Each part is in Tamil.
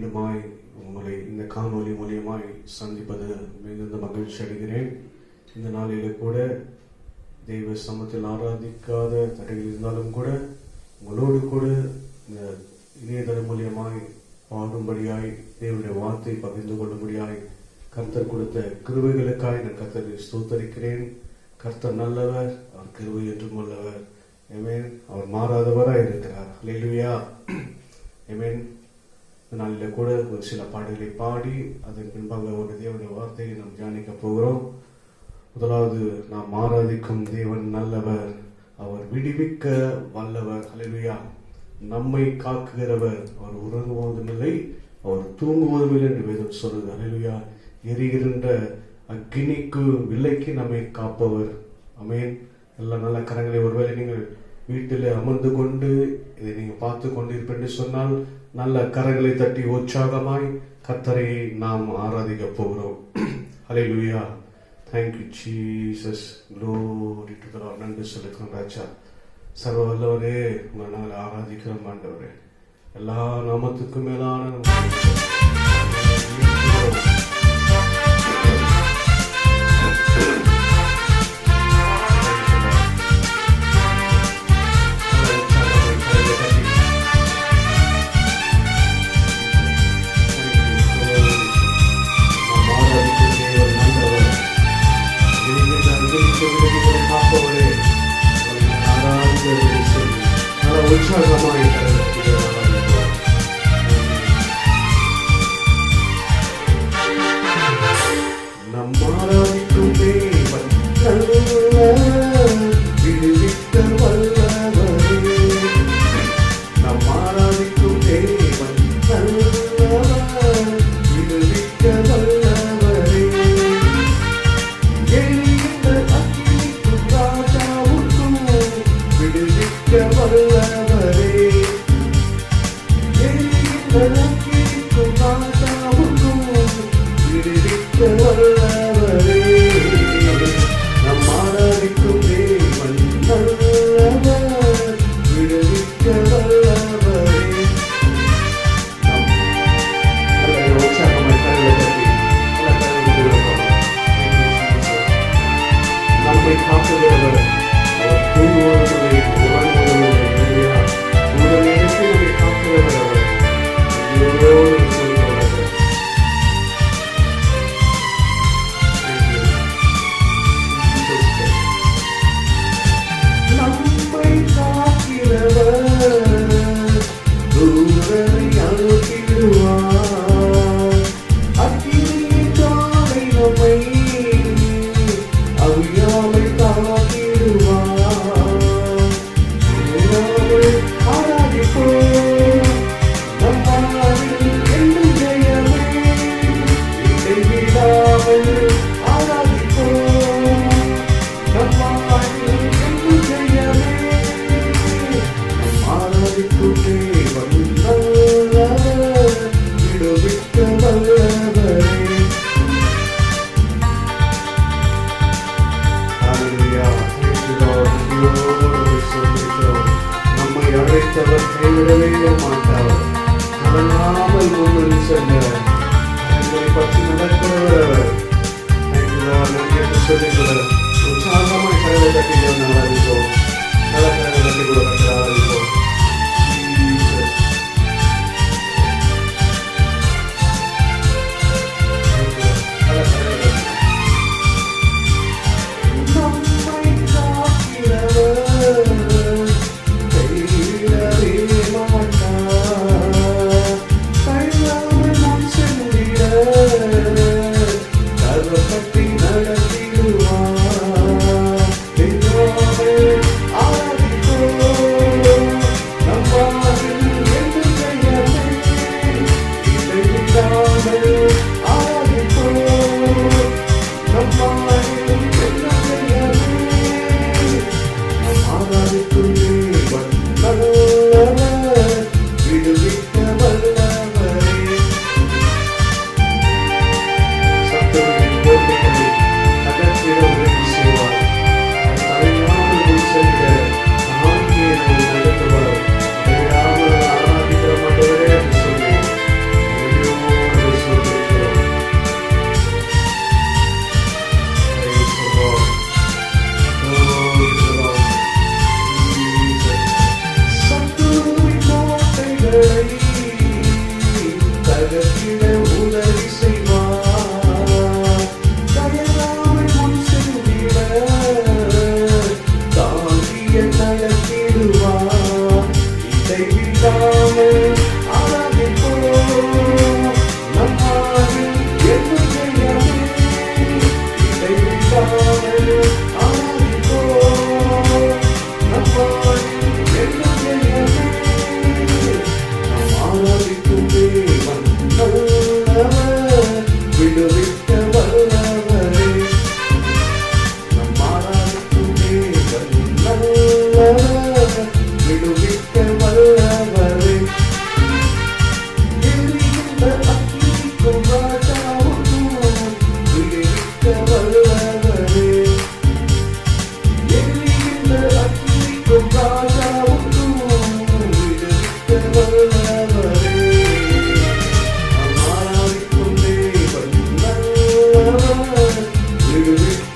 மீண்டுமாய் உங்களை இந்த காணொலி மூலியமாய் சந்திப்பது மிகுந்த மகிழ்ச்சி அடைகிறேன். இந்த நாளிலே கூட தெய்வ சமத்தில் ஆராதிக்காத தடைகள் இருந்தாலும் கூட உங்களோடு கூட இந்த இணையதளம் மூலியமாய் பாடும்படியாய் தேவனுடைய வார்த்தை பகிர்ந்து கொள்ளும்படியாய் கர்த்தர் கொடுத்த கிருபைகளுக்காய் நான் கர்த்தரை ஸ்தோத்தரிக்கிறேன். கர்த்தர் நல்லவர், அவர் கிருபை என்றும் உள்ளவர். ஆமென். அவர் மாறாதவராய் இருக்கிறார். ஹல்லேலூயா. ஆமென். நாளில் கூட ஒரு சில பாடல்களை பாடி அதன் பின்பாக ஒரு தேவனுடைய வார்த்தையை நாம் தியானிக்க போகிறோம். முதலாவது, நாம் ஆராதிக்கும் தேவன் நல்லவர், அவர் விடுவிக்க வல்லவர். ஹல்லேலூயா. நம்மை காக்குகிறவர், அவர் உறங்குவதும் இல்லை, அவர் தூங்குவதும் இல்லை என்று வேதம் சொல்லுது. ஹல்லேலூயா. எரிகின்ற அக்கினிக்கு விலைக்கு நம்மை காப்பவர். ஆமென். எல்லா நல்ல கரங்களை ஒருவேளை நீங்கள் வீட்டில் அமர்ந்து கொண்டு இதை நீங்கள் பார்த்து கொண்டிருப்பேன் என்று சொன்னால் நல்ல கரங்களை தட்டி உற்சாகமாய் கர்த்தரை நாம் ஆராதிக்க போகிறோம். ஹல்லேலூயா. Thank you Jesus. Glory to the Lord. நன்றி சொல்லுகிறோம் ராஜா. சர்வ வல்லவரே, உங்களை நாங்கள் ஆராதிக்கிறோம் ஆண்டவரே. எல்லா நாமத்துக்கும் மேலான நடத்திடுவார்.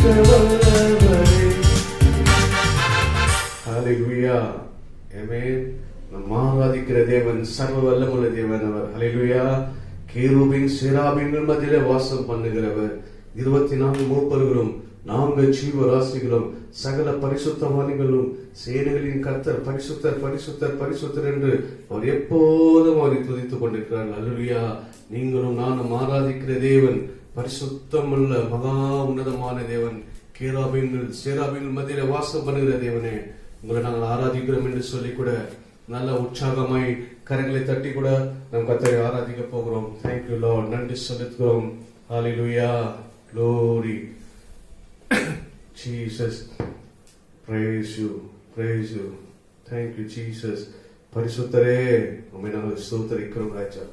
வல்லவரே. ஹalleluya. ஆமென். நம் ஆராதிக்கிற தேவன் சர்வ வல்லமுள்ள தேவன் அவர். ஹalleluya. கேருபீன் சேராபீன்கள் மத்தியிலே வாசம் பண்ணுகிறவர். 24 மூப்பர்களும் 4 ஜீவராசிகளும் சகல பரிசுத்தவான்களும் சேனைகளின் கர்த்தர் பரிசுத்தர் பரிசுத்தர் பரிசுத்தர் என்று அவர் எப்போதும் அவரை துதித்துக் கொண்டிருக்கிறார். ஹல்லேலூயா. நீங்களும் நானும் ஆராதிக்கிற தேவன் பரிசுத்தமுள்ள மகா உன்னதமான தேவன். கேராபீன்கள் சேராபீன்கள் மத்தியிலே வாசம் பண்ணுகிற தேவனே, உங்களை நாங்கள் ஆராதிக்கிறோம் என்று சொல்லி கூட நல்ல உற்சாகமாய் கரங்களை தட்டி கூட நம் கர்த்தரை ஆராதிக்க போகிறோம். Thank you Lord. நன்றி செலுத்துகிறோம். ஹல்லேலூயா. Glory. Jesus. Praise you. Praise you. Thank you, Jesus. பரிசுத்தரே, உம்மை நாங்கள் ஸ்தோத்திரிக்கிறோம் ராஜா.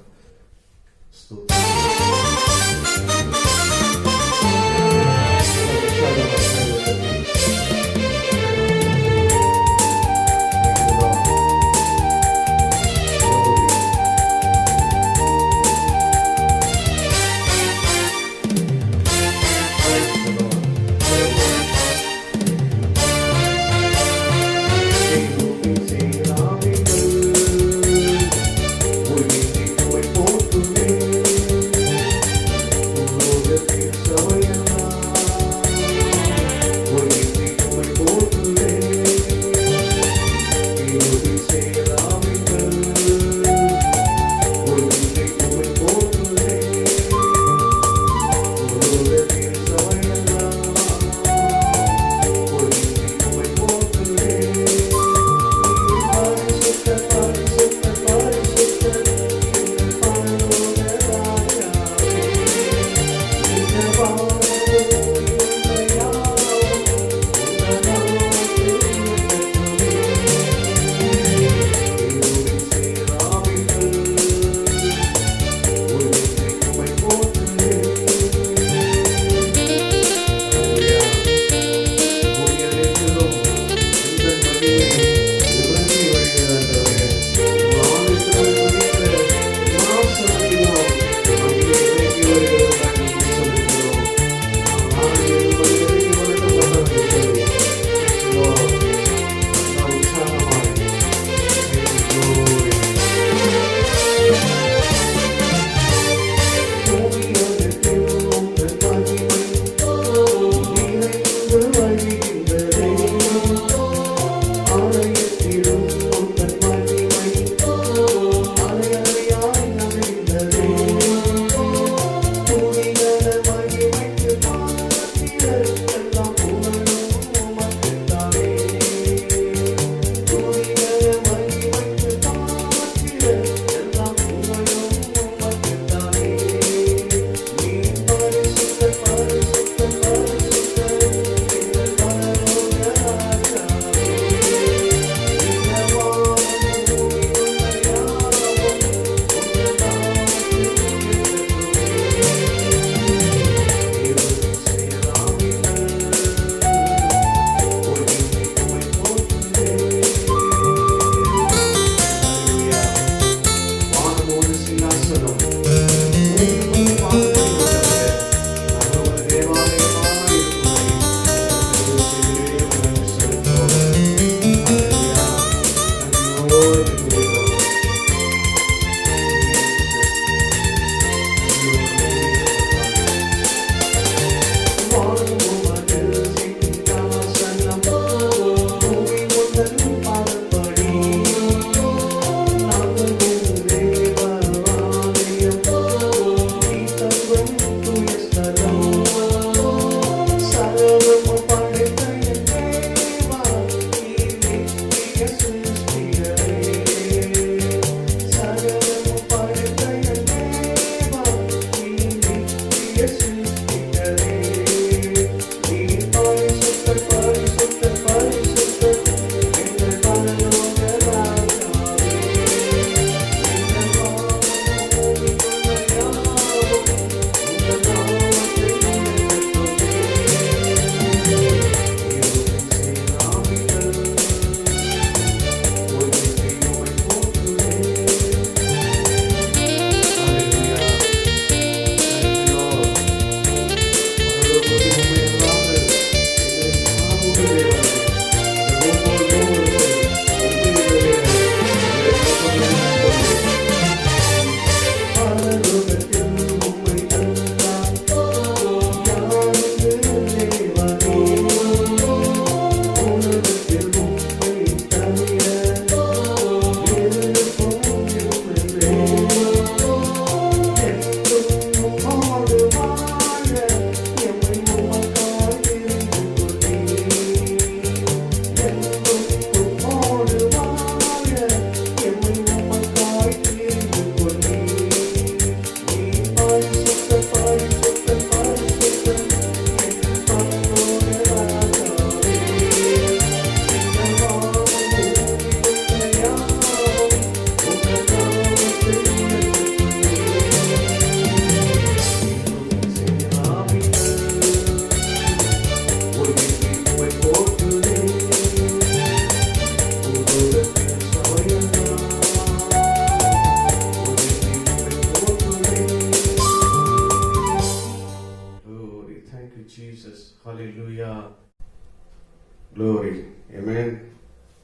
Glory. Amen.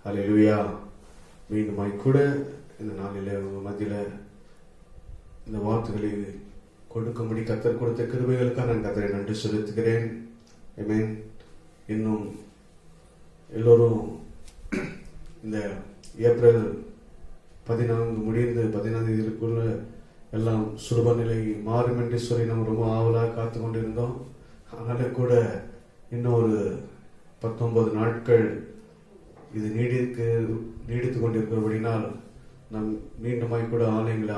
Hallelujah. மீண்டுமாய் கூட இந்த நாளில் உங்கள் மத்தியில் இந்த வார்த்தைகளை கொடுக்கும்படி கர்த்தர் கொடுத்த கிருபைகளுக்காக நான் கர்த்தரை நன்றி செலுத்துகிறேன். ஆமென். இன்னும் எல்லோரும் இந்த ஏப்ரல் 14 முடிந்து 15 எல்லாம் சுலப நிலை மாறும் என்று சொல்லி நம்ம ரொம்ப ஆவலாக காத்து கொண்டிருந்தோம். அதனால கூட இன்னும் ஒரு 19 நாட்கள் இது நீடித்து கொண்டிருக்கிறபடினால் நம் மீண்டுமாய் கூட ஆலயங்களை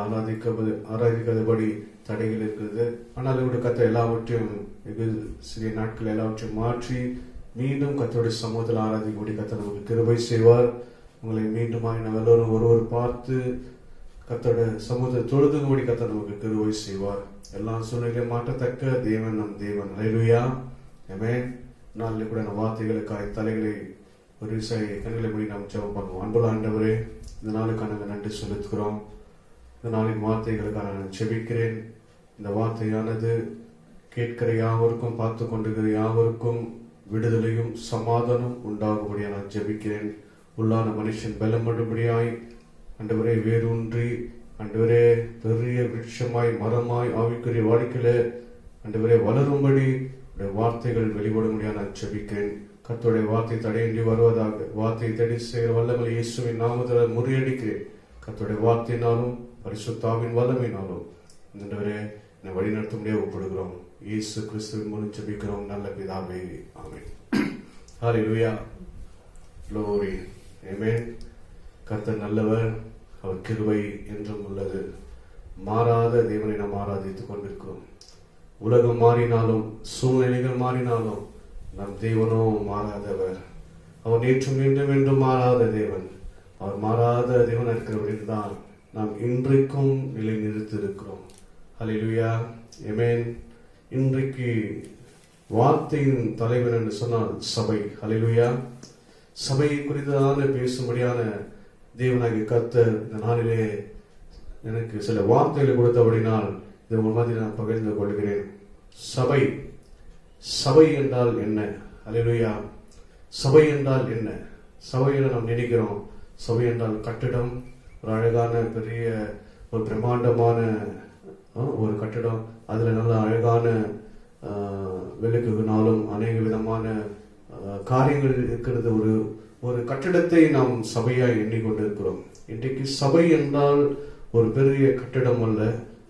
ஆராதிக்காதபடி தடைகள் இருக்கிறது. ஆனாலும் கூட கர்த்தர் எல்லாவற்றையும் வெகு சிறிய நாட்கள் எல்லாவற்றையும் மாற்றி மீண்டும் கர்த்தருடைய சமூகத்தில் ஆராதிக்கும்படி கர்த்தர் நமக்கு கிருபை செய்வார். உங்களை மீண்டுமாய் நம்ம எல்லோரும் ஒருவர் பார்த்து கர்த்தருடைய சமூகத்தை தொழுதும்படி கர்த்தர் நமக்கு கிருபை செய்வார். எல்லா சூழ்நிலையும் மாற்றத்தக்க தேவன் நம் தேவன். ஹல்லேலூயா. ஆமென். நாளில் கூட நம்ம வார்த்தைகளுக்காக தலைகளை ஒரு கண்களை மூடி நாம் ஜெபம் பண்ணுவோம். அன்புள்ள ஆண்டவரே, இந்த நாளுக்காக நாங்கள் நன்றி செலுத்துகிறோம். இந்த நாளின் வார்த்தைகளுக்காக நான் ஜெபிக்கிறேன். இந்த வார்த்தையானது கேட்கிற யாவருக்கும், பார்த்து கொண்டிருக்கிற யாவருக்கும் விடுதலையும் சமாதானம் உண்டாகும்படியாக நான் ஜெபிக்கிறேன். உள்ளான மனுஷன் பலமடுபடியாய் ஆண்டவரே வேரூன்றி ஆண்டவரே பெரிய விருட்சமாய் மரமாய் ஆவிக்குரிய வாழ்க்கையில ஆண்டவரே வளரும்படி வார்த்தைகள் வெளிப்பட முடியாது நான் ஜெபிக்கிறேன். கர்த்தருடைய வார்த்தை தடையின்றி வருவதாக, வார்த்தை தடை செய்கிற வல்லமை இயேசுவின் நாமத்தில் முறியடிக்கிறேன். கர்த்தருடைய வார்த்தையினாலும் பரிசுத்தாவின் வல்லமையினாலும் ஆண்டவரே என்னை வழிநடத்த முடியாது ஒப்புடுகிறோம். இயேசு கிறிஸ்துவின் மூலம் ஜெபிக்கிறோம் நல்ல பிதாவே. ஆமென். ஹல்லேலூயா. Glory. Amen. கர்த்தர் நல்லவர், அவர் கிருபை என்றும் உள்ளது. மாறாத தேவனை நாம் ஆராதித்துக் கொண்டிருக்கிறோம். உலகம் மாறினாலும் சூழ்நிலைகள் மாறினாலும் நம் தேவனோ மாறாதவர். அவர் நேற்றும் மீண்டும் என்றும் மாறாத தேவன். அவர் மாறாத தேவன் இருக்கிறவர்கள் தான் நாம் இன்றைக்கும் நிலை நிறுத்திருக்கிறோம். ஹல்லேலூயா. ஆமென். இன்றைக்கு வார்த்தையின் தலைவர் என்று சொன்னால் சபை. ஹல்லேலூயா. சபை குறித்தான பேசும்படியான தேவனாகிய கர்த்தர் இந்த நாளிலே எனக்கு சில வார்த்தைகளை கொடுத்தபடினால் இது ஒரு மாதிரி நான் பகிர்ந்து கொள்கிறேன். சபை சபை என்றால் என்ன? ஹல்லேலூயா. சபை என்றால் என்ன? சபையில் நாம் நினைக்கிறோம் சபை என்றால் கட்டிடம், ஒரு அழகான பெரிய ஒரு பிரம்மாண்டமான ஒரு கட்டிடம், அதுல நல்ல அழகான விளக்குகளாலும் அநேக விதமான காரியங்கள் இருக்கிறது. ஒரு கட்டிடத்தை நாம் சபையாய் எண்ணிக்கொண்டிருக்கிறோம். இன்றைக்கு சபை என்றால் ஒரு பெரிய கட்டிடம் அல்ல,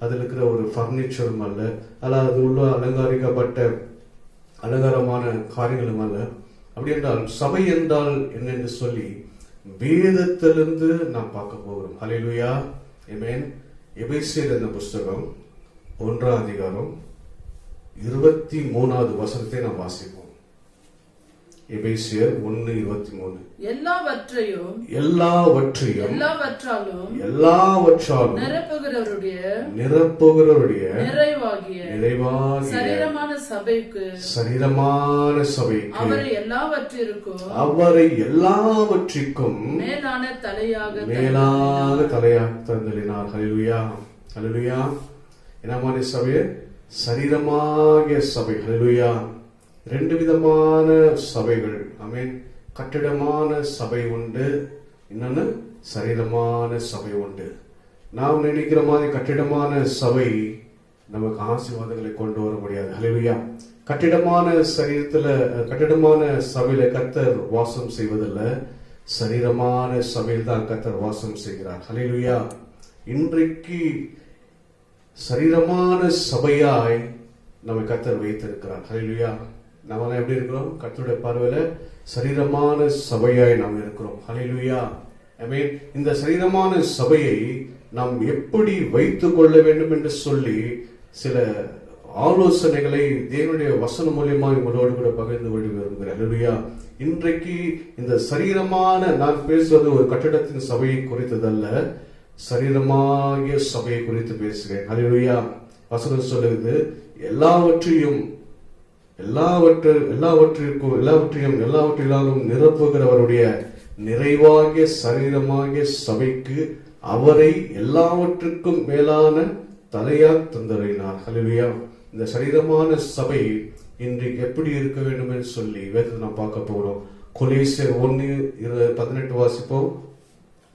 அதில் இருக்கிற ஒரு பர்னிச்சரும் அல்ல, அது உள்ள அலங்காரிக்கப்பட்ட அலங்காரமான காரியங்களும் அல்ல. அப்படி என்றால் சபை என்றால் என்னென்று சொல்லி வேதத்திலிருந்து நாம் பார்க்க போகிறோம். ஹல்லேலூயா. ஆமென். எபேசியர் என்ற புஸ்தகம் 1ஆம் அதிகாரம் 23வது வசனத்தை நாம் வாசிப்போம். எபேசியர் 1:23. எல்லாவற்றையும் நிரப்புகிறவருடைய நிறைவாகிய சரீரமான சபைக்கு அவரை எல்லாவற்றிற்கும் மேலான தலையாக தந்தளினார். ஹல்லேலூயா. ஹல்லேலூயா. என்னமான சபை? சரீரமாகிய சபை. ஹல்லேலூயா. 2 விதமான சபைகள். ஆமென். கட்டிடமான சபை உண்டு, இன்னொன்னு சரீரமான சபை உண்டு. நாம் நினைக்கிற மாதிரி கட்டிடமான சபை நமக்கு ஆசீர்வாதங்களை கொண்டு வர முடியாது. ஹல்லேலூயா. கட்டிடமான சபையில கர்த்தர் வாசம் செய்வதில்லை, சரீரமான சபையில் தான் கர்த்தர் வாசம் செய்கிறார். ஹல்லேலூயா. இன்றைக்கு சரீரமான சபையாய் நம்மை கர்த்தர் வைத்திருக்கிறார். ஹல்லேலூயா. நாம எப்படி இருக்கிறோம்? கர்த்தருடைய பார்வையில சரீரமான சபையாய் நாம் இருக்கிறோம். ஹல்லேலூயா. ஆமென். இந்த சரீரமான சபையை நாம் எப்படி வைத்துக் கொள்ள வேண்டும் என்று சொல்லி சில ஆலோசனைகளை தேவனுடைய வசனம் மூலியமா உங்களோடு கூட பகிர்ந்து கொள்ள விரும்புகிறேன். ஹல்லேலூயா. இன்றைக்கு இந்த சரீரமான, நான் பேசுவது ஒரு கட்டிடத்தின் சபையை குறித்ததல்ல, சரீரமாகிய சபையை குறித்து பேசுகிறேன். ஹல்லேலூயா. வசனம் சொல்லுது, எல்லாவற்றிலும் நிரப்புகிறவருடைய நிறைவாகிய சரீரமாகிய சபைக்கு அவரை எல்லாவற்றுக்கும் மேலான தலையாக தந்தறினார். ஹல்லேலூயா. இந்த சரீரமான சபை இன்றைக்கு எப்படி இருக்க வேண்டும் என்று சொல்லி வேதத்தை நாம் பார்க்க போறோம். கொலோசியர் 1:18 வாசிப்போம்.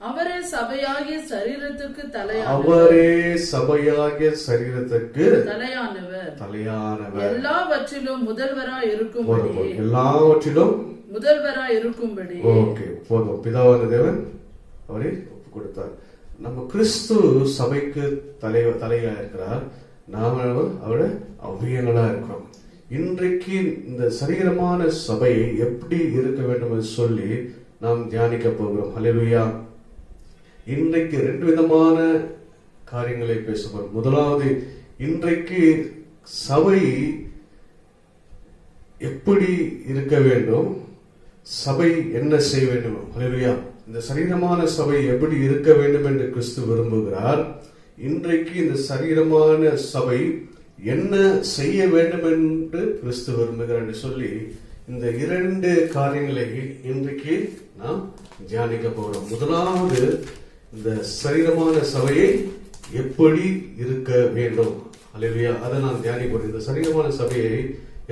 அவரே சபையாகிய சரீரத்துக்கு தலையானவர். அவரே சபையாகிய சரீரத்துக்கு தலையானவர். எல்லாவற்றிலும் முதல்வராய் இருக்கும்படி. எல்லாவற்றிலும் முதல்வராய் இருக்கும்படி. ஓகே, போதும். பிதாவான தேவன் அவரை ஒப்பு கொடுத்தார். நம்ம கிறிஸ்து சபைக்கு தலையா இருக்கிறார். நாம அவரோட அவ்வியங்களா இருக்கிறோம். இன்றைக்கு இந்த சரீரமான சபையை எப்படி இருக்க வேண்டும் என்று சொல்லி நாம் தியானிக்க போகிறோம். ஹல்லேலூயா. இன்றைக்கு 2 விதமான காரியங்களை பேசுவோம். முதலாவது, இன்றைக்கு சபை எப்படி இருக்க வேண்டும், சபை என்ன செய்ய வேண்டும். ஹல்லேலூயா. இந்த சரீரமான சபை எப்படி இருக்க வேண்டும் என்று கிறிஸ்து விரும்புகிறார். இன்றைக்கு இந்த சரீரமான சபை என்ன செய்ய வேண்டும் என்று கிறிஸ்து விரும்புகிறார் என்று சொல்லி இந்த 2 காரியங்களை இன்றைக்கு நாம் தியானிக்க போகிறோம். முதலாவது, இந்த சரீரமான சபையை எப்படி இருக்க வேண்டும். ஹல்லேலூயா. அதை நாம் தியானிப்போம். இந்த சரீரமான சபையை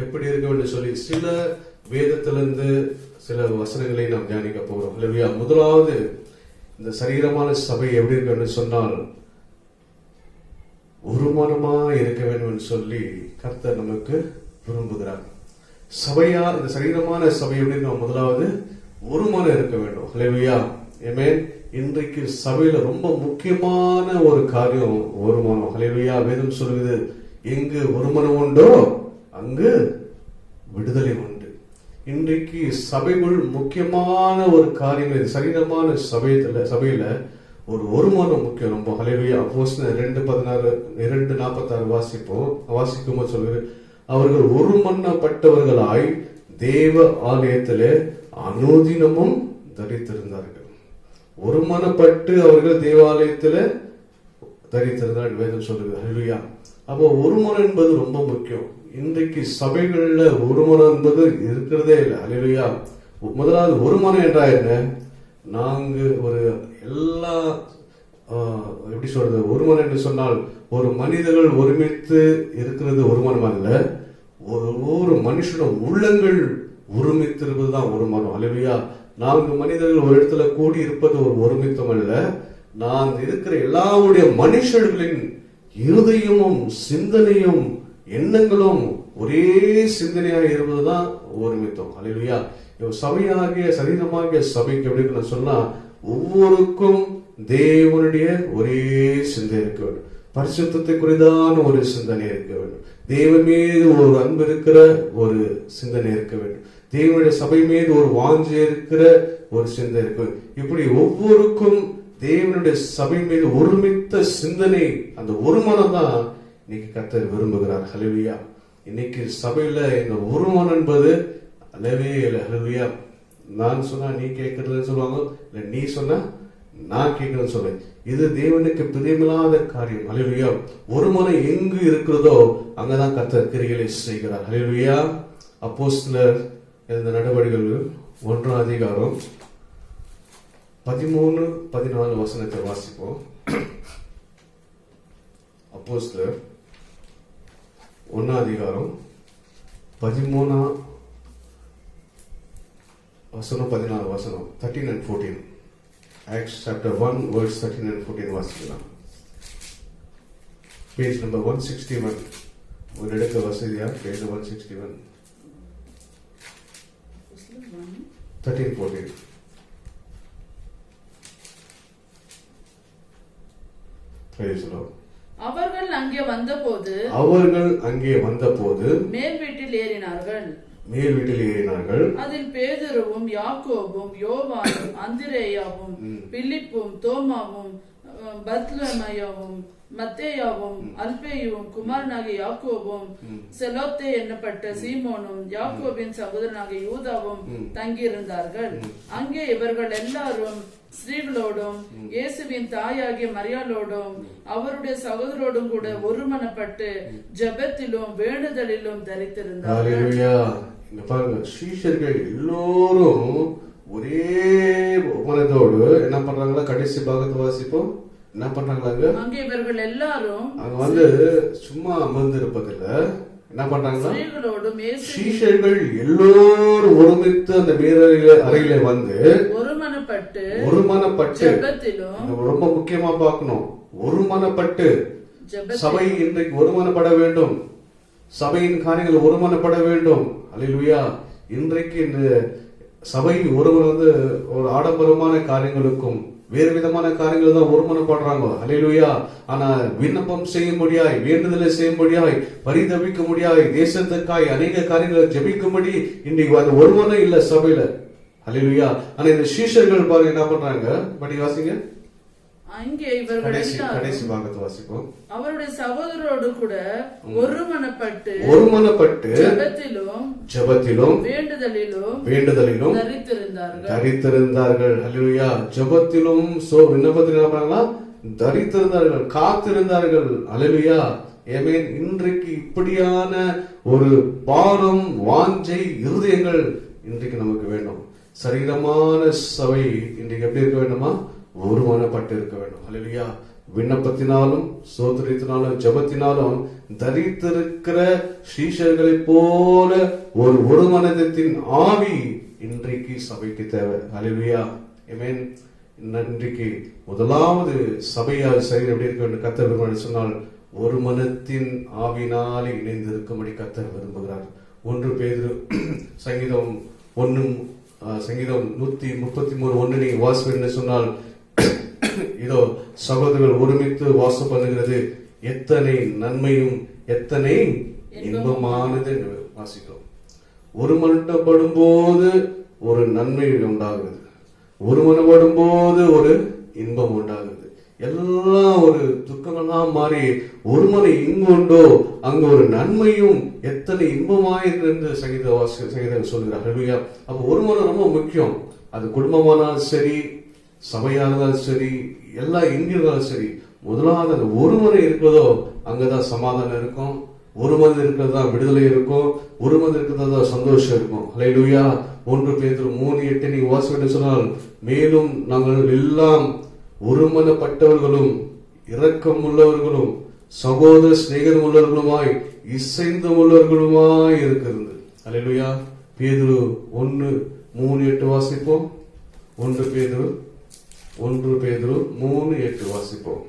எப்படி இருக்க வேண்டும் சொல்லி சில வேதத்திலிருந்து சில வசனங்களை நாம் தியானிக்க போகிறோம். ஹல்லேலூயா. முதலாவது, இந்த சரீரமான சபை எப்படி இருக்க வேண்டும் சொன்னால் ஒருமனமா இருக்க வேண்டும் என்று சொல்லி கர்த்தர் நமக்கு விரும்புகிறார். சபையா இந்த சரீரமான சபை எப்படி இருக்க, முதலாவது ஒருமனம் இருக்க வேண்டும். ஹல்லேலூயா. ஆமென். இன்றைக்கு சபையில ரொம்ப முக்கியமான ஒரு காரியம் ஒருமனம். ஹல்லேலூயா. வேதம் சொல்லுது, எங்கு ஒருமனம் உண்டோ அங்கு விடுதலை உண்டு. இன்றைக்கு சபைக்குள் முக்கியமான ஒரு காரியம் சரீரமான சபையில ஒருமனம் முக்கியம். ரொம்ப. ஹல்லேலூயா. அப்போஸ்தலர் 2:46 வாசிக்கும் சொல்லுது, அவர்கள் ஒருமனப்பட்டவர்களாய் தேவ ஆலயத்திலே அனுதினமும் தரித்திருந்தார்கள். ஒருமனப்பட்டு அவர்கள் தேவாலயத்தில் தரித்திருந்தார் வேதம் சொல்லுது. ஹல்லேலூயா. அப்போ ஒருமனம் என்பது ரொம்ப முக்கியம். இன்றைக்கு சபைகள்ல ஒருமனம் என்பது இருக்கிறதே இல்லை. ஹல்லேலூயா. முதலாவது ஒருமனம் என்றா என்ன? நாங்க ஒரு எல்லா எப்படி சொல்றது, ஒருமனம் என்று சொன்னால் ஒரு மனிதர்கள் ஒருமித்து இருக்கிறது ஒருமனம் அல்ல. ஒவ்வொரு மனுஷனும் உள்ளங்கள் ஒருமித்து இருப்பதுதான் ஒருமனம். ஹல்லேலூயா. 4 மனிதர்கள் ஒரு இடத்துல கூடி இருப்பது ஒரு ஒருமித்தம் அல்ல. நான் இருக்கிற எல்லாருடைய மனுஷர்களின் இருதயமும் சிந்தனையும் எண்ணங்களும் ஒரே சிந்தனையாக இருப்பதுதான் ஒருமித்தம். ஹல்லேலூயா. சபையாகிய சரீரமாகிய சபைக்கு எப்படி சொன்னா ஒவ்வொருக்கும் தேவனுடைய ஒரே சிந்தை இருக்க வேண்டும். பரிசுத்தத்தை குறிதான ஒரு சிந்தனை இருக்க வேண்டும். தேவன் மீது ஒரு அன்பு இருக்கிற ஒரு சிந்தனை இருக்க வேண்டும். தேவனுடைய சபை மீது ஒரு வாஞ்சை இருக்கிற ஒரு சிந்தை இருக்க வேண்டும். இப்படி ஒவ்வொருக்கும் தேவனுடைய சபை மீது ஒருமித்த சிந்தனை, அந்த ஒருமனம் தான் இன்னைக்கு கர்த்தர் விரும்புகிறார். ஹல்லேலூயா. இன்னைக்கு சபையில இந்த ஒருமனம் என்பது அல்லவே இல்லை. ஹல்லேலூயா. நான் சொன்னா நீ கேட்கறதுன்னு சொல்லுவாங்க, இல்ல நீ சொன்னா நான் கேட்கறேன்னு சொல்றேன். இது தேவனுக்கு பிரியமில்லாத காரியம். ஹல்லேலூயா. ஒருமனம் எங்கு இருக்கிறதோ அங்கதான் கர்த்தர் கிரியைகளை செய்கிறார். ஹல்லேலூயா. அப்போஸ்தலர் எழுதின நடவடிக்கைகள் 1ஆம் அதிகாரம் 13-14 வசனத்தை வாசிப்போம். அப்போஸ்தலர் 1ஆம் அதிகாரம் 13 வசனம் 14 வசனம் 13 and 14. Acts chapter 1 verse 13 and 14 வாசிக்கலாம். Page number 161. ஒரு எடுக்க வசதியா? பேஜ் 161 13-14. Praise the Lord. அவர்கள் அங்கே வந்தபோது மேல் வீட்டில் ஏறினார்கள். அதில் பேதுருவும் யாக்கோபும் யோவானும் அந்திரேயாவும் பிலிப்பும் தோமாவும் பத்லமேயாவும் மத்தேயாவும் அல்பேயும் குமாரனாகிய யாக்கோபும் செலோத்தே என்னப்பட்ட சீமோனும் யாக்கோபின் சகோதரனாகிய யூதாவும் தங்கியிருந்தார்கள். அங்கே இவர்கள் எல்லாரும் ஸ்ரீகளோடும் இயேசுவின் தாயாகிய மரியாளோடும் அவருடைய சகோதரோடும் கூட ஒருமனப்பட்டு ஜெபத்திலும் வேண்டுதலிலும் தரித்திருந்தார்கள். சீஷர்கள் எல்லோரும் ஒரே மனதோடு என்ன பண்றாங்களா? கடைசி பாகத்தை வாசிப்போம். என்ன பண்றாங்களா? அங்கே இவர்கள் எல்லாரும் அங்க சும்மா அமர்ந்து இருப்பதில்ல, என்ன பண்றாங்களா? ஸ்திரீகளோடும் இயேசு சீஷர்கள் எல்லோரும் ஒருமித்து அந்த அறையில வந்து ஒருமனப்பட்டு ஜெபத்திலும், ரொம்ப முக்கியமா பார்க்கணும், ஒருமனப்பட்டு. ஜெபத்திலும் சபை இன்றைக்கு ஒருமனப்பட வேண்டும். சபையின் காரியங்கள் ஒருமனப்பட வேண்டும். அல்லேலூயா. இன்றைக்கு இந்த சபை ஒருவர் வந்து ஒரு ஆடம்பரமான காரியங்களுக்கும் வேறு விதமான காரியங்கள் தான் ஒருமனப்படுறாங்க. அல்லேலூயா. ஆனா விண்ணப்பம் செய்ய முடியாய், வேண்டுதலை செய்ய முடியாய், பரிதவிக்க முடியாய், தேசத்துக்காய் அநேக காரியங்களை ஜெபிக்கும்படி இன்றைக்கு அது ஒருமனம் இல்ல சபையில. அல்லேலூயா. ஆனா இந்த சீஷர்கள் பாருங்க என்ன பண்றாங்க, படி வாசிங்க. அங்கே இவர்கள் கடைசி எல்லாரும் பாகத்தை வாசிப்போம். அவருடைய சகோதரோடு கூட ஒருமனப்பட்டு ஜெபத்திலும் வேண்டுதலிலும் தரித்திருந்தார்கள். அல்லேலூயா. ஜெபத்திலும் விண்ணப்பத்திலும் தரித்திருந்தார்கள், காத்திருந்தார்கள். அல்லேலூயா. ஆமென். இன்றைக்கு இப்படியான ஒரு பாரம், வாஞ்சை, இருதயங்கள் இன்றைக்கு நமக்கு வேண்டும். சரீரமான சபை இன்றைக்கு எப்படி இருக்க வேண்டுமா? ஒருமனப்பட்டு இருக்க வேண்டும். அல்லேலூயா. விண்ணப்பத்தினாலும் சோதரத்தினாலும் ஜெபத்தினாலும் தரித்திருக்கிற சீஷர்களை போல ஒரு ஒருமனத்தின் ஆவி இன்றைக்கு சபைக்கு தேவை. அல்லேலூயா. ஆமென். இன்றைக்கு முதலாவது சபையால் சரீரம் எப்படி இருக்க வேண்டும் கர்த்தர் விரும்புகிறார் சொன்னால் ஒரு மனத்தின் ஆவினாலே இணைந்து இருக்கும்படி கர்த்தர் விரும்புகிறார். 1 பேதுரு சங்கீதம் 133:1 நீங்க வாசிப்பீர்கள் சொன்னால், இதோ சகோதரர்கள் ஒருமித்து வாசம் பண்ணுகிறது எத்தனை நன்மையும் எத்தனை இன்பமானது வாசிக்கிறோம். ஒருமனப்படும் போது ஒரு நன்மை உண்டாகுது, ஒருமனப்படும் போது ஒரு இன்பம் உண்டாகுது. எல்லாம் ஒரு துக்கமெல்லாம் மாறி ஒருமனை இங்கு உண்டோ அங்கு ஒரு நன்மையும் எத்தனை இன்பமாயிருந்து சங்கீதம் சொல்கிறார். அப்ப ஒருமனை ரொம்ப முக்கியம். அது குடும்பமானாலும் சரி, சபையானதாலும் சரி, எல்லாம் எங்கிருந்தாலும் சரி, முதலாவது அந்த ஒருமனை இருக்கிறதோ அங்கதான் சமாதானம் இருக்கும், ஒருமனை இருக்கிறது தான் விடுதலை இருக்கும், ஒருமனை இருக்கிறது தான் சந்தோஷம் இருக்கும். அல்லேலூயா. 1 பேதுரு 3:8 நீங்க வாசிக்க சொன்னால், மேலும் நாங்கள் எல்லாம் ஒருமனப்பட்டவர்களும் இரக்கம் உள்ளவர்களும் சகோதர சிநேகம் உள்ளவர்களுமாய் இசைந்த உள்ளவர்களுமாய் இருக்கிறது. அல்லேலூயா. பேதுரு 1:3-8 வாசிப்போம். 1 பேதுரு 3:8 வாசிப்போம்.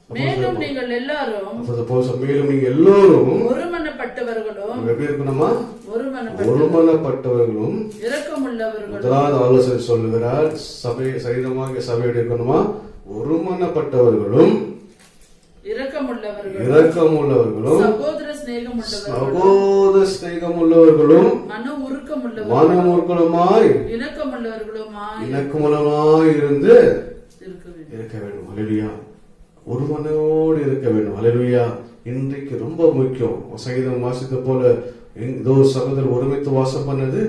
மேலும் நீங்கள் எல்லாரும் ஒருமனப்பட்டவர்களும் எப்படி இருக்கணுமா? ஒருமனப்பட்டவர்களும் முதலாவது ஆலோசனை சொல்லுகிறார். சபை சரீரமாக சபை இருக்கணுமா? ஒருமனப்பட்டவர்களும் இரக்கமுள்ளவர்களும் சகோதர சிநேகம் உள்ளவர்களும் மனமுருக்கமாய் இணக்கமுள்ளவர்களுமாய் இருந்து இருக்க வேண்டும். அல்லேலூயா. ஒருவனோடு இருக்க வேண்டும். அல்லேலூயா. இன்றைக்கு ரொம்ப முக்கியம். சங்கீதம் வாசித்த போல இதோ சகோதரர் ஒருமித்து வாசம் பண்ணது